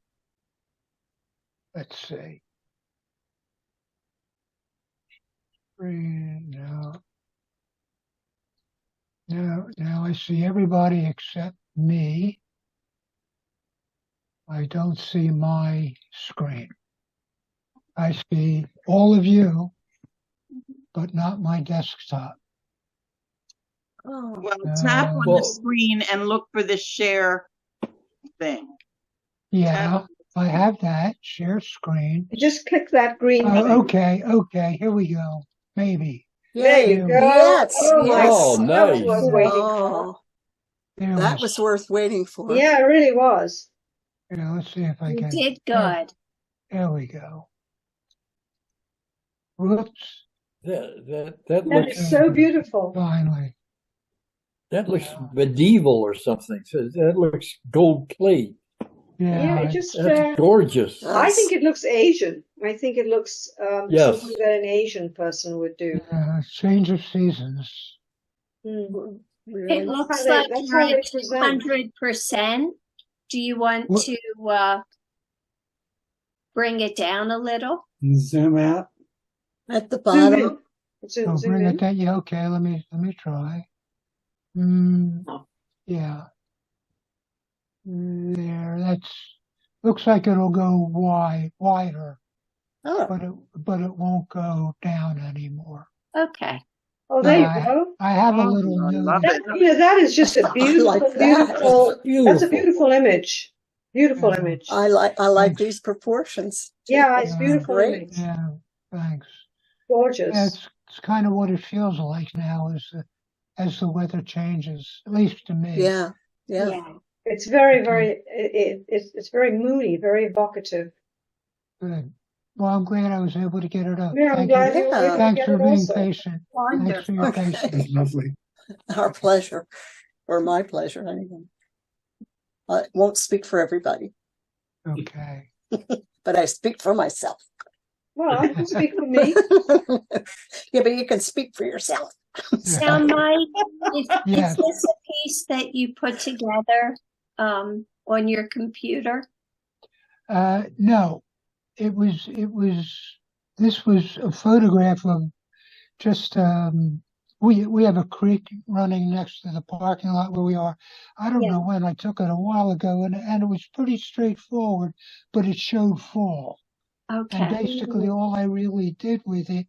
Speaker 6: Now I see everybody except me. I don't see my screen. I see all of you, but not my desktop.
Speaker 9: Well, tap on the screen and look for the share thing.
Speaker 6: Yeah, I have that. Share screen.
Speaker 3: Just click that green.
Speaker 6: Okay. Here we go. Maybe.
Speaker 3: There you go.
Speaker 7: Yes.
Speaker 1: Oh, nice.
Speaker 7: That was worth waiting for.
Speaker 3: Yeah, it really was.
Speaker 6: Let's see if I can.
Speaker 2: You did good.
Speaker 6: There we go. Whoops.
Speaker 1: That
Speaker 3: looks so beautiful.
Speaker 6: Finally.
Speaker 1: That looks medieval or something. So that looks gold plate.
Speaker 3: Yeah,
Speaker 1: that's gorgeous.
Speaker 3: I think it looks Asian. I think it looks something that an Asian person would do.
Speaker 6: Change of seasons.
Speaker 2: It looks like you're at 200%. Do you want to bring it down a little?
Speaker 10: Zoom out.
Speaker 7: At the bottom.
Speaker 6: Bring it down. Yeah, okay. Let me try. Yeah. There. Looks like it'll go wider.
Speaker 7: Oh.
Speaker 6: But it won't go down anymore.
Speaker 2: Okay.
Speaker 3: Oh, there you go.
Speaker 6: I have a little
Speaker 3: that is just a beautiful, That's a beautiful image. Beautiful image.
Speaker 7: I like these proportions.
Speaker 3: Yeah, it's beautiful.
Speaker 7: Great.
Speaker 6: Yeah, thanks.
Speaker 3: Gorgeous.
Speaker 6: Yeah, it's kind of what it feels like now as the weather changes, at least to me.
Speaker 7: Yeah.
Speaker 3: It's very, very. It's very moody, very evocative.
Speaker 6: Good. Well, I'm glad I was able to get it up.
Speaker 3: Yeah, I'm glad you were able to
Speaker 6: Thanks
Speaker 3: get
Speaker 6: for
Speaker 3: it
Speaker 6: being
Speaker 3: also.
Speaker 6: patient.
Speaker 2: Wonderful.
Speaker 6: Thanks for your patience.
Speaker 10: Lovely.
Speaker 7: Our pleasure, or my pleasure, anyway. I won't speak for everybody,
Speaker 6: Okay.
Speaker 7: but I speak for myself.
Speaker 3: Well, I can speak for me.
Speaker 7: Yeah, but you can speak for yourself.
Speaker 2: Sound Mike, is
Speaker 6: Yes.
Speaker 2: this a piece that you put together on your computer?
Speaker 6: No, this was a photograph of just, we have a creek running next to the parking lot where we are. I don't know when I took it a while ago, and it was pretty straightforward, but it showed fall.
Speaker 2: Okay.
Speaker 6: And basically all I really did with it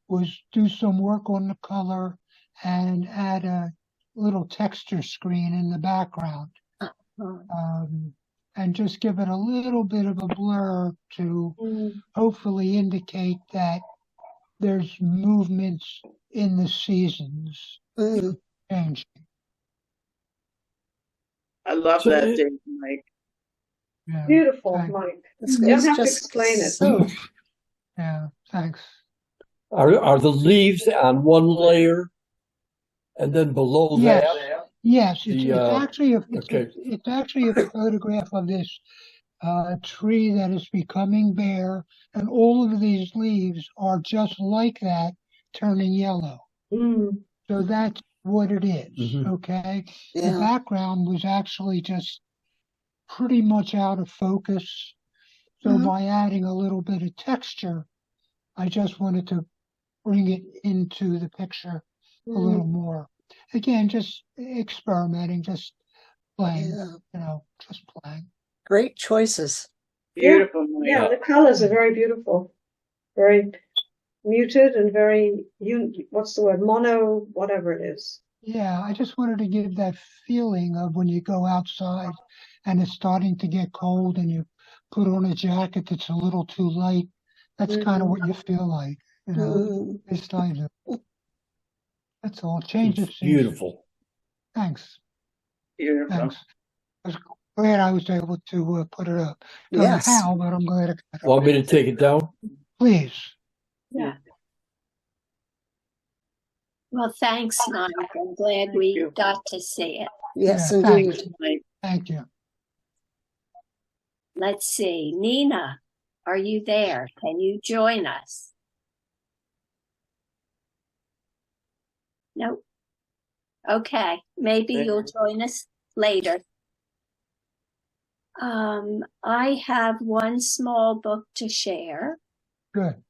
Speaker 6: was do some work on the color and add a little texture screen in the background. And just give it a little bit of a blur to hopefully indicate that there's movements in the seasons changing.
Speaker 9: I love that, Dave, Mike.
Speaker 6: Yeah,
Speaker 3: Beautiful,
Speaker 6: thanks.
Speaker 3: Mike.
Speaker 7: It's,
Speaker 3: You don't
Speaker 7: it's
Speaker 3: have to
Speaker 7: just
Speaker 3: explain it.
Speaker 7: so
Speaker 6: Yeah, thanks.
Speaker 1: Are the leaves on one layer and then below
Speaker 6: Yes.
Speaker 1: that?
Speaker 6: Yes,
Speaker 1: The,
Speaker 6: it's actually a photograph of this tree that is becoming bare, and all of these leaves are just like that, turning yellow. So that's what it is. Okay. The
Speaker 7: yeah.
Speaker 6: background was actually just pretty much out of focus. So by adding a little bit of texture, I just wanted to bring it into the picture a little more. Again, just experimenting, just playing, just playing.
Speaker 7: Great choices.
Speaker 9: Beautiful, Mike.
Speaker 3: Yeah, the colors are very beautiful. Very muted and very, what's the word? Mono, whatever it is.
Speaker 6: Yeah, I just wanted to give that feeling of when you go outside and it's starting to get cold and you put on a jacket that's a little too light. That's kind of what you feel like, This time. That's all. Change of season.
Speaker 1: Beautiful.
Speaker 6: Thanks.
Speaker 9: Beautiful.
Speaker 6: Thanks. I was glad I was able to put it up. Don't know how, but I'm glad I got it.
Speaker 1: Want me to take it down?
Speaker 6: Please.
Speaker 2: Yeah. Well, thanks, Mike. I'm glad we got to see it.
Speaker 7: Yes,
Speaker 6: Yeah,
Speaker 7: indeed.
Speaker 6: thanks. Thank you.
Speaker 2: Let's see. Nina, are you there? Can you join us? Nope. Okay. Maybe you'll join us later. I have one small book to share.
Speaker 6: Good.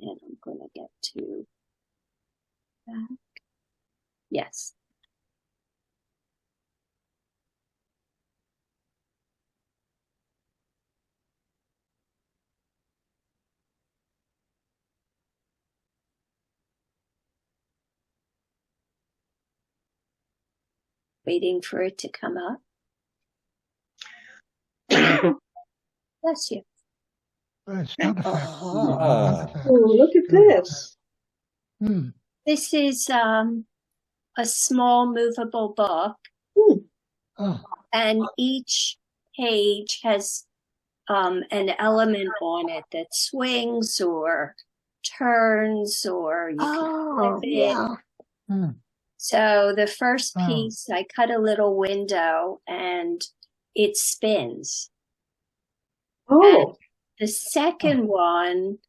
Speaker 2: And I'm going to get to that. Yes. Waiting for it to come up. Bless you.
Speaker 6: Sound effect.
Speaker 3: Oh, look at this.
Speaker 2: This is a small movable book. And each page has an element on it that swings or turns, or you can flip it. So the first piece, I cut a little window and it spins. And the second one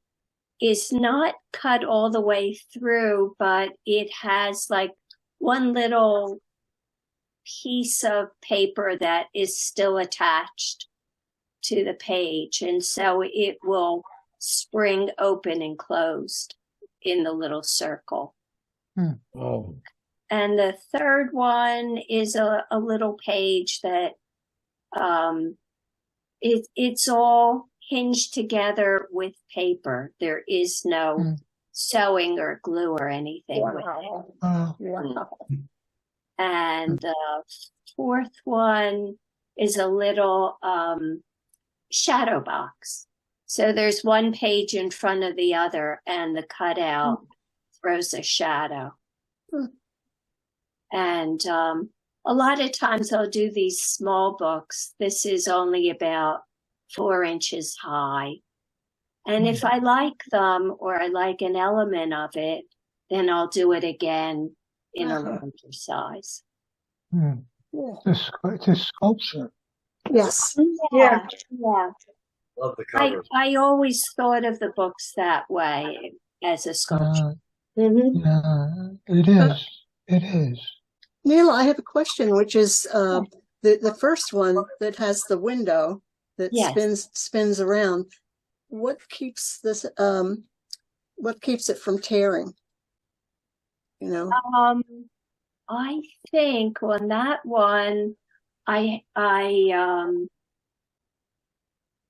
Speaker 2: is not cut all the way through, but it has like one little piece of paper that is still attached to the page. And so it will spring open and closed in the little circle.
Speaker 1: Oh.
Speaker 2: And the third one is a little page that it's all hinged together with paper. There is no sewing or glue or anything with it. And the fourth one is a little shadow box. So there's one page in front of the other, and the cutout throws a shadow. And a lot of times I'll do these small books. This is only about 4 inches high. And if I like them or I like an element of it, then I'll do it again in a larger size.
Speaker 6: It's a sculpture.
Speaker 7: Yes.
Speaker 2: Yeah, yeah.
Speaker 5: Love the cover.
Speaker 2: I always thought of the books that way as a sculpture.
Speaker 6: Yeah, it is. It is.
Speaker 7: Neil, I have a question, which is the first one that has the window that
Speaker 2: Yes.
Speaker 7: spins around. What keeps this what keeps it from tearing? You know?
Speaker 2: I think on that one, I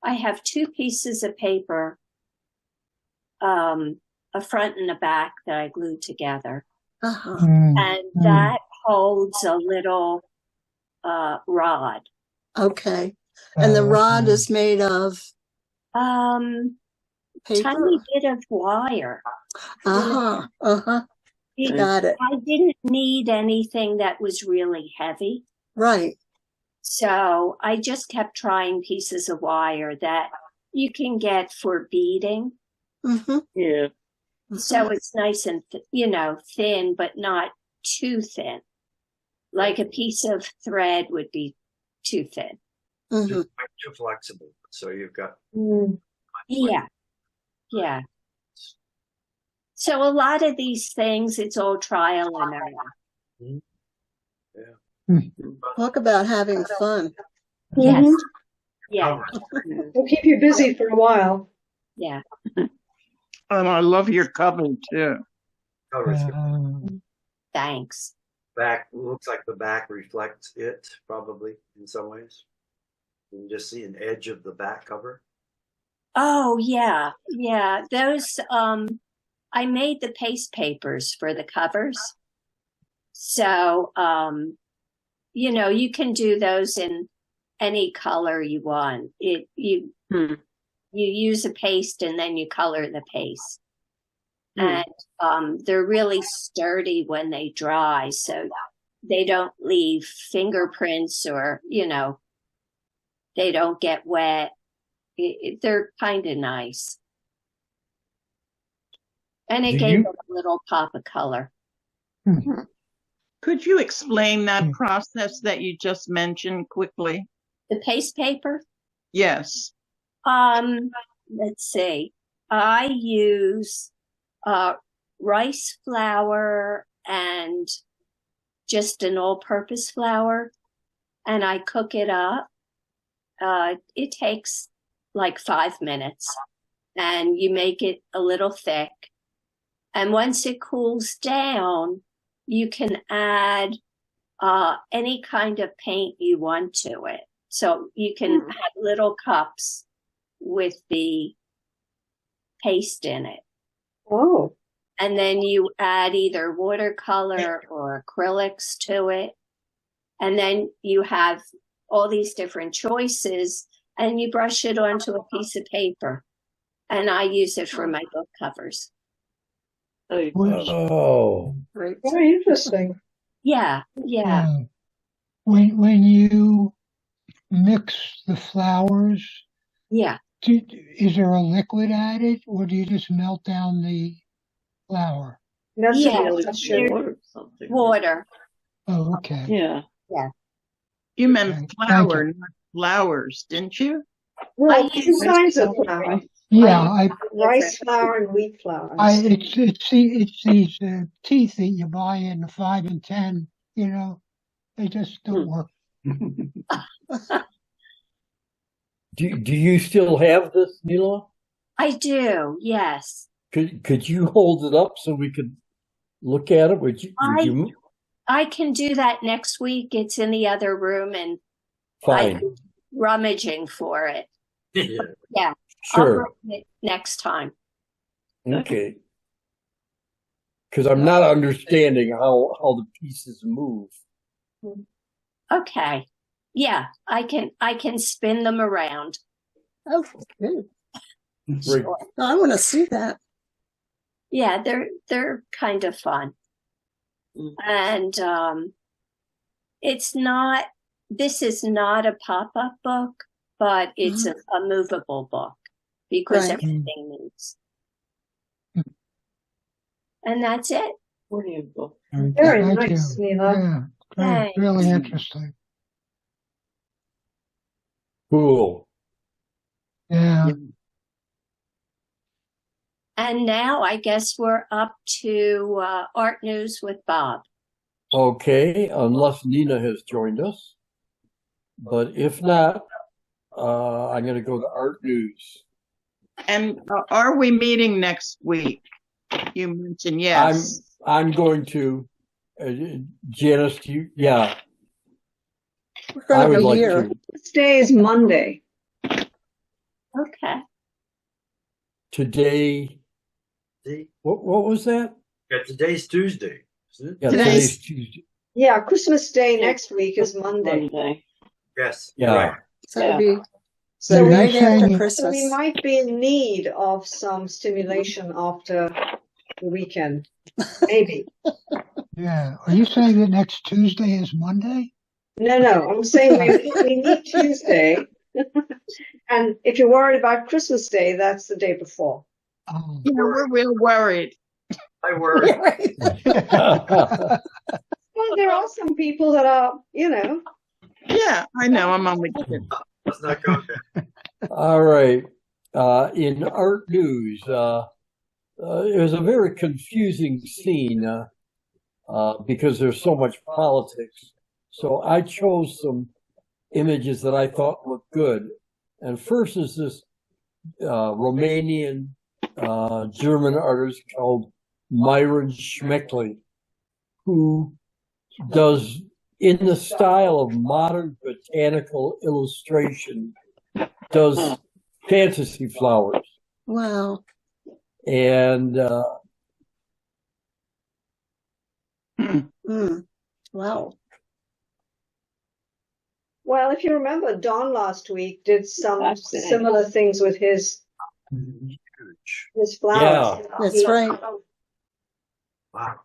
Speaker 2: have two pieces of paper, a front and a back that I glued together. And that holds a little rod.
Speaker 7: Okay. And the rod is made of paper?
Speaker 2: Tiny bit of wire.
Speaker 7: Got it.
Speaker 2: I didn't need anything that was really heavy.
Speaker 7: Right.
Speaker 2: So I just kept trying pieces of wire that you can get for beading.
Speaker 8: Yeah.
Speaker 2: So it's nice and, thin, but not too thin. Like a piece of thread would be too thin.
Speaker 5: Too flexible. So you've got.
Speaker 2: Yeah. Yeah. So a lot of these things, it's all trial and error.
Speaker 5: Yeah.
Speaker 7: Talk about having fun.
Speaker 2: Yes. Yeah.
Speaker 3: It'll keep you busy for a while.
Speaker 2: Yeah.
Speaker 9: And I love your cover too.
Speaker 5: Cover's
Speaker 2: Thanks.
Speaker 5: back looks like the back reflects it probably in some ways. You can just see an edge of the back cover.
Speaker 2: Oh yeah. Yeah. Those I made the paste papers for the covers. So you can do those in any color you want. You use a paste and then you color the paste. And they're really sturdy when they dry, so they don't leave fingerprints or, they don't get wet. They're kind of nice. And it gave them a little pop of color.
Speaker 9: Could you explain that process that you just mentioned quickly?
Speaker 2: The paste paper?
Speaker 9: Yes.
Speaker 2: Let's see. I use rice flour and just an all-purpose flour, and I cook it up. It takes like 5 minutes, and you make it a little thick. And once it cools down, you can add any kind of paint you want to it. So you can have little cups with the paste in it.
Speaker 3: Oh.
Speaker 2: And then you add either watercolor or acrylics to it. And then you have all these different choices, and you brush it onto a piece of paper. And I use it for my book covers.
Speaker 1: Oh,
Speaker 7: Great.
Speaker 3: Very interesting.
Speaker 2: Yeah.
Speaker 6: When you mix the flours, is there a liquid added, or do you just melt down the flour?
Speaker 3: That's
Speaker 2: water.
Speaker 6: Oh, okay.
Speaker 8: Yeah.
Speaker 9: You meant flour, not flowers, didn't you?
Speaker 3: Well, two kinds of flour.
Speaker 6: Yeah,
Speaker 3: rice flour and wheat flour.
Speaker 6: It's these teeth that you buy in the 5 and 10. They just don't work.
Speaker 1: do you still have this, Neela?
Speaker 2: I do. Yes.
Speaker 1: Could you hold it up so we could look at it? Would you?
Speaker 2: I can do that next week. It's in the other room, and
Speaker 1: Fine.
Speaker 2: I'm rummaging for it. Yeah.
Speaker 1: Sure.
Speaker 2: I'll bring it next time.
Speaker 1: Okay. Because I'm not understanding how the pieces move.
Speaker 2: Okay. Yeah, I can spin them around.
Speaker 7: Oh, good.
Speaker 1: Sure.
Speaker 7: I want to see that.
Speaker 2: Yeah, they're kind of fun. And this is not a pop-up book, but it's a movable book because everything moves. And that's it.
Speaker 8: Wonderful.
Speaker 3: Very nice, Neela.
Speaker 6: Yeah, great. Really interesting.
Speaker 1: Cool.
Speaker 6: Yeah.
Speaker 2: And now I guess we're up to art news with Bob.
Speaker 1: Okay, unless Nina has joined us. But if not, I'm going to go to art news.
Speaker 9: And are we meeting next week? You mentioned yes.
Speaker 1: I'm going to, Janice, yeah.
Speaker 7: We're
Speaker 1: I
Speaker 7: going
Speaker 1: would
Speaker 7: to be
Speaker 1: like
Speaker 7: here.
Speaker 1: to.
Speaker 3: This day is Monday.
Speaker 2: Okay.
Speaker 1: Today,
Speaker 5: See?
Speaker 1: what was that?
Speaker 5: Yeah, today's Tuesday, isn't it?
Speaker 1: Yeah,
Speaker 9: Today's-
Speaker 1: today's Tuesday.
Speaker 3: Yeah, Christmas Day next week is Monday.
Speaker 5: Yes.
Speaker 1: Yeah.
Speaker 5: Right.
Speaker 7: So it'll be
Speaker 3: So
Speaker 6: you're
Speaker 7: right
Speaker 6: saying
Speaker 7: after
Speaker 6: it-
Speaker 3: So
Speaker 7: Christmas.
Speaker 3: we might be in need of some stimulation after the weekend. Maybe.
Speaker 6: Yeah. Are you saying that next Tuesday is Monday?
Speaker 3: No, I'm saying we need Tuesday. And if you're worried about Christmas Day, that's the day before.
Speaker 6: Oh.
Speaker 9: Yeah, we're real worried.
Speaker 5: I worry.
Speaker 3: Well, there are some people that are,
Speaker 9: Yeah, I know. I'm only kidding.
Speaker 5: Let's not go there.
Speaker 1: All right. In art news, it was a very confusing scene because there's so much politics. So I chose some images that I thought looked good. And first is this Romanian German artist called Myron Schmeckli, who does, in the style of modern botanical illustration, does fantasy flowers.
Speaker 7: Wow.
Speaker 1: And
Speaker 7: Wow.
Speaker 3: Well, if you remember, Don last week did some similar things with his flowers.
Speaker 1: Yeah.
Speaker 7: That's right.
Speaker 5: Wow.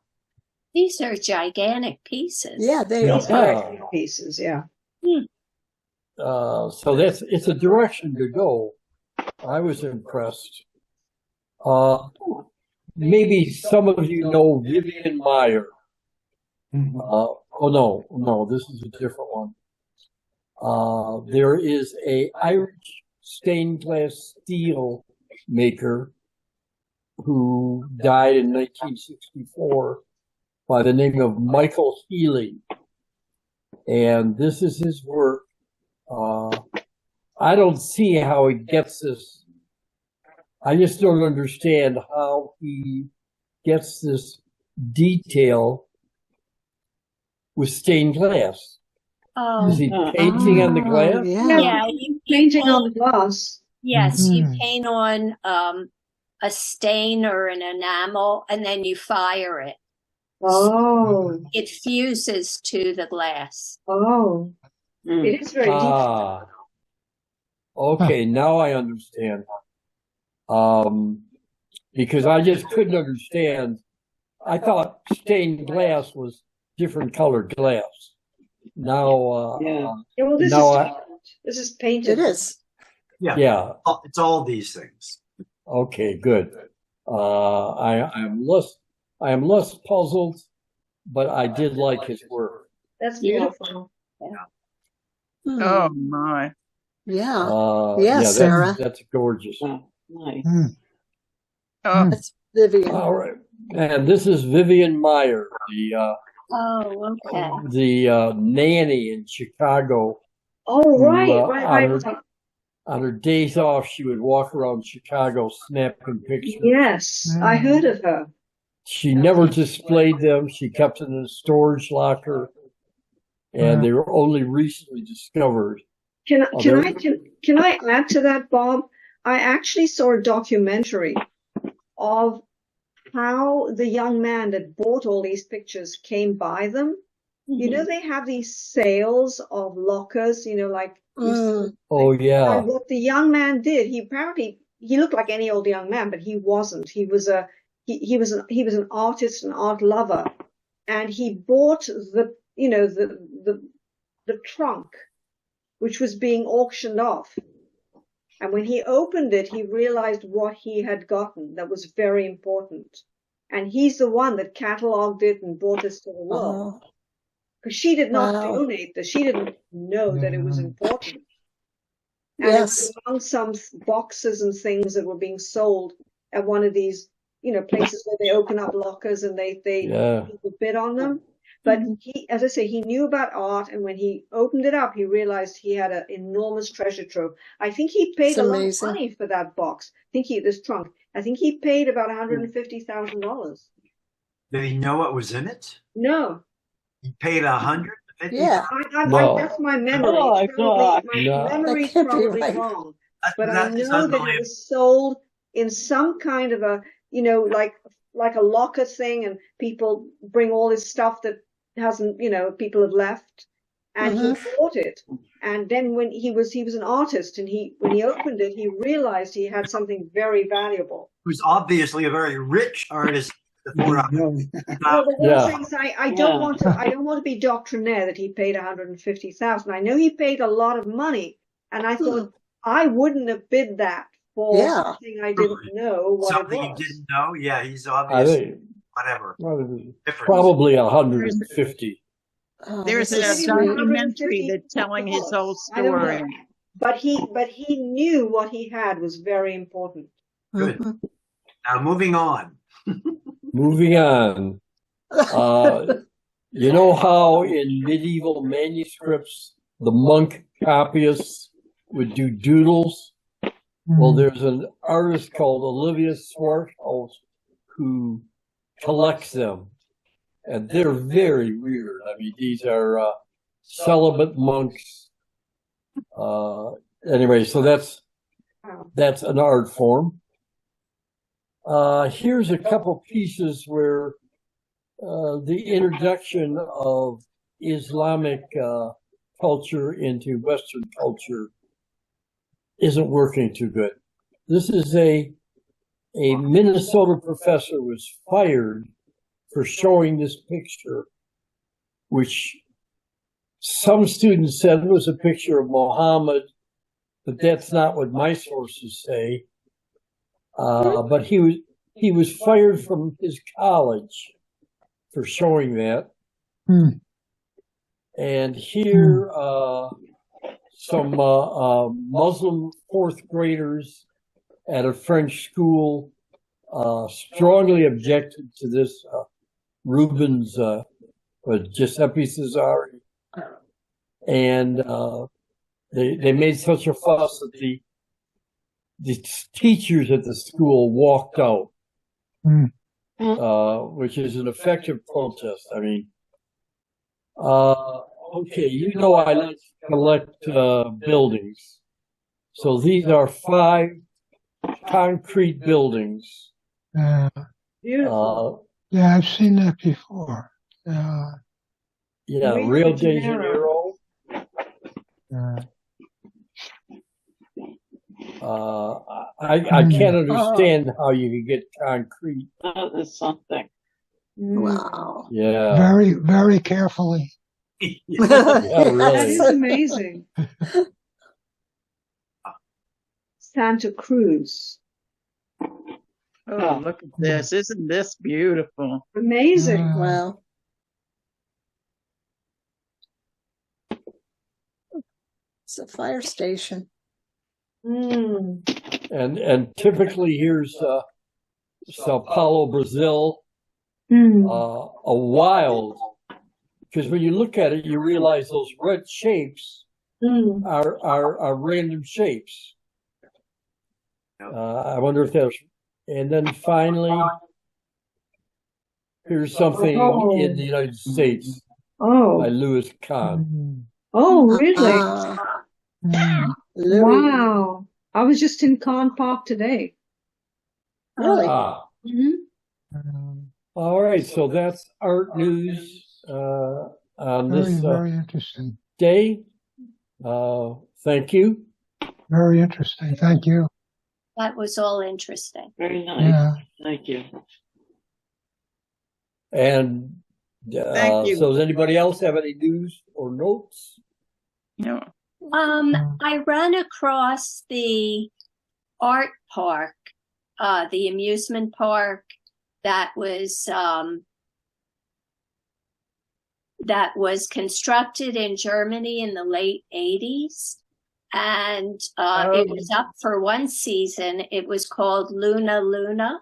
Speaker 2: These are gigantic pieces.
Speaker 7: Yeah, they
Speaker 3: These
Speaker 7: are.
Speaker 3: are big pieces, yeah.
Speaker 1: So it's a direction to go. I was impressed. Maybe some of you know Vivian Meyer. No, this is a different one. There is a Irish stained glass steel maker who died in 1964 by the name of Michael Healy. And this is his work. I don't see how he gets this. I just don't understand how he gets this detail with stained glass.
Speaker 2: Oh,
Speaker 1: Is he painting on the glass?
Speaker 2: yeah. You
Speaker 3: Painting on the glass.
Speaker 2: Yes, you
Speaker 6: Mhm.
Speaker 2: paint on a stain or an enamel, and then you fire it.
Speaker 3: Oh,
Speaker 2: It fuses to the glass.
Speaker 3: oh. It is very deep.
Speaker 1: Ah, okay, now I understand. Because I just couldn't understand. I thought stained glass was different colored glass. Now,
Speaker 3: Yeah, well, this
Speaker 1: now
Speaker 3: is
Speaker 1: I-
Speaker 3: different. This is painted.
Speaker 7: It is.
Speaker 1: yeah,
Speaker 5: It's all these things.
Speaker 1: okay, good. I am less puzzled, but I did like his work.
Speaker 3: That's beautiful.
Speaker 9: Oh my.
Speaker 7: Yeah. Yeah,
Speaker 1: that's,
Speaker 7: Sarah.
Speaker 1: that's gorgeous.
Speaker 8: Nice.
Speaker 9: Oh,
Speaker 7: That's Vivian.
Speaker 1: All right, and this is Vivian Meyer,
Speaker 2: Oh, okay.
Speaker 1: the nanny in Chicago.
Speaker 3: Oh,
Speaker 1: who,
Speaker 3: right.
Speaker 1: On her days off, she would walk around Chicago snapping pictures.
Speaker 3: Yes, I heard of her.
Speaker 1: She never displayed them. She kept them in a storage locker, and they were only recently discovered.
Speaker 3: Can I add to that, Bob? I actually saw a documentary of how the young man that bought all these pictures came by them. You know, they have these sales of lockers, like.
Speaker 1: Oh yeah.
Speaker 3: And what the young man did, he looked like any old young man, but he wasn't. He was an artist, an art lover, and he bought the trunk, which was being auctioned off. And when he opened it, he realized what he had gotten that was very important. And he's the one that cataloged it and brought this to the world. Because she did not donate this. She didn't know that it was important. And it
Speaker 7: Yes.
Speaker 3: was among some boxes and things that were being sold at one of these, places where they open up lockers and they people bid on them. But he, as I say, he knew about art, and when he opened it up, he realized he had an enormous treasure trove. I think he paid a lot of money for that box. This trunk. I think he paid about $150,000.
Speaker 5: Did he know what was in it?
Speaker 3: No.
Speaker 5: He paid $150,000.
Speaker 7: Yeah.
Speaker 3: That's my memory.
Speaker 8: Oh, my God.
Speaker 3: My memory's
Speaker 7: That can't be
Speaker 3: probably
Speaker 7: right.
Speaker 3: wrong. But I
Speaker 5: That's
Speaker 3: know that it was sold in some kind of a, like a locker thing, and people bring all this stuff that hasn't, people have left, and he bought it. And then when he was an artist, and when he opened it, he realized he had something very valuable.
Speaker 5: Who's obviously a very rich artist.
Speaker 3: Well, the one thing is, I don't want to be doctrinaire that he paid $150,000. I know he paid a lot of money, and I thought I wouldn't have bid that for something I didn't know what
Speaker 5: something
Speaker 3: it was.
Speaker 5: you didn't know. Yeah, he's obviously whatever.
Speaker 1: Probably 150.
Speaker 9: There's a documentary that's telling his whole story.
Speaker 3: But he knew what he had was very important.
Speaker 5: Good. Now moving on.
Speaker 1: Moving on. You know how in medieval manuscripts the monk copyists would do doodles? Well, there's an artist called Olivia Swarthouse who collects them, and they're very weird. I mean, these are celibate monks. Anyway, so that's an art form. Here's a couple pieces where the introduction of Islamic culture into Western culture isn't working too good. This is a Minnesota professor was fired for showing this picture, which some students said was a picture of Muhammad, but that's not what my sources say. But he was fired from his college for showing that. And here, some Muslim fourth graders at a French school strongly objected to this Rubens, Giuseppe Cesare, and they made such a fuss that the teachers at the school walked out, which is an effective protest. I mean, okay, I like to collect buildings. So these are 5 concrete buildings.
Speaker 3: Beautiful.
Speaker 6: Yeah, I've seen that before.
Speaker 1: Rio de Janeiro. I can't understand how you can get concrete.
Speaker 8: That is something.
Speaker 7: Wow.
Speaker 1: Yeah.
Speaker 6: Very, very carefully.
Speaker 1: Yeah,
Speaker 3: That
Speaker 1: really.
Speaker 3: is amazing. Santa Cruz.
Speaker 9: Oh, look at this. Isn't this beautiful?
Speaker 3: Amazing.
Speaker 7: Wow. It's a fire station.
Speaker 3: Mm.
Speaker 1: And typically here's Sao Paulo, Brazil, a wild, because when you look at it, you realize those red shapes are random shapes. I wonder if there's, and then finally, here's something in the United States by Louis Kahn.
Speaker 3: Oh, really?
Speaker 7: Louis.
Speaker 3: Wow. I was just in Kahn Park today.
Speaker 7: Really?
Speaker 1: All right, so that's art news on this
Speaker 6: Very interesting.
Speaker 1: day. Thank you.
Speaker 6: Very interesting. Thank you.
Speaker 2: That was all interesting.
Speaker 8: Very nice.
Speaker 6: Yeah.
Speaker 8: Thank you.
Speaker 1: And
Speaker 9: Thank you.
Speaker 1: so does anybody else have any news or notes?
Speaker 9: No.
Speaker 2: I ran across the art park, the amusement park that was constructed in Germany in the late 80s. and it was up for one season. It was called Luna Luna,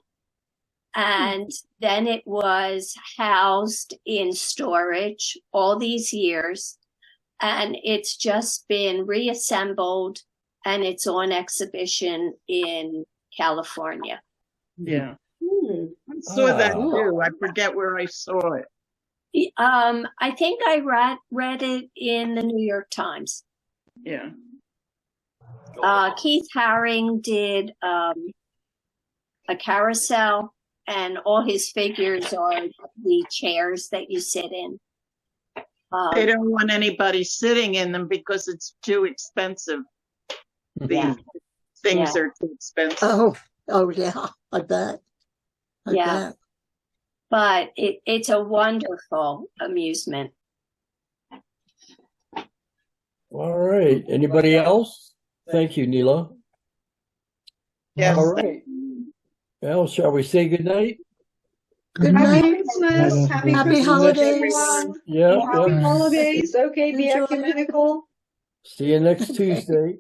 Speaker 2: and then it was housed in storage all these years, and it's just been reassembled, and it's on exhibition in California.
Speaker 9: Yeah. I saw that too. I forget where I saw it.
Speaker 2: I think I read it in the New York Times.
Speaker 9: Yeah.
Speaker 2: Keith Haring did a carousel, and all his figures are the chairs that you sit in.
Speaker 9: They don't want anybody sitting in them because it's too expensive. The things are too expensive.
Speaker 7: Oh yeah, I bet. I bet.
Speaker 2: But it's a wonderful amusement.
Speaker 1: All right. Anybody else? Thank you, Neela.
Speaker 9: Yes.
Speaker 1: All right. Well, shall we say good night?
Speaker 7: Good
Speaker 3: Happy
Speaker 7: night.
Speaker 3: Christmas. Happy
Speaker 7: Happy
Speaker 3: Christmas,
Speaker 7: holidays.
Speaker 3: everyone.
Speaker 1: Yeah.
Speaker 3: Happy holidays. Okay, be
Speaker 7: Enjoy.
Speaker 3: ecumenical.
Speaker 1: See you next Tuesday.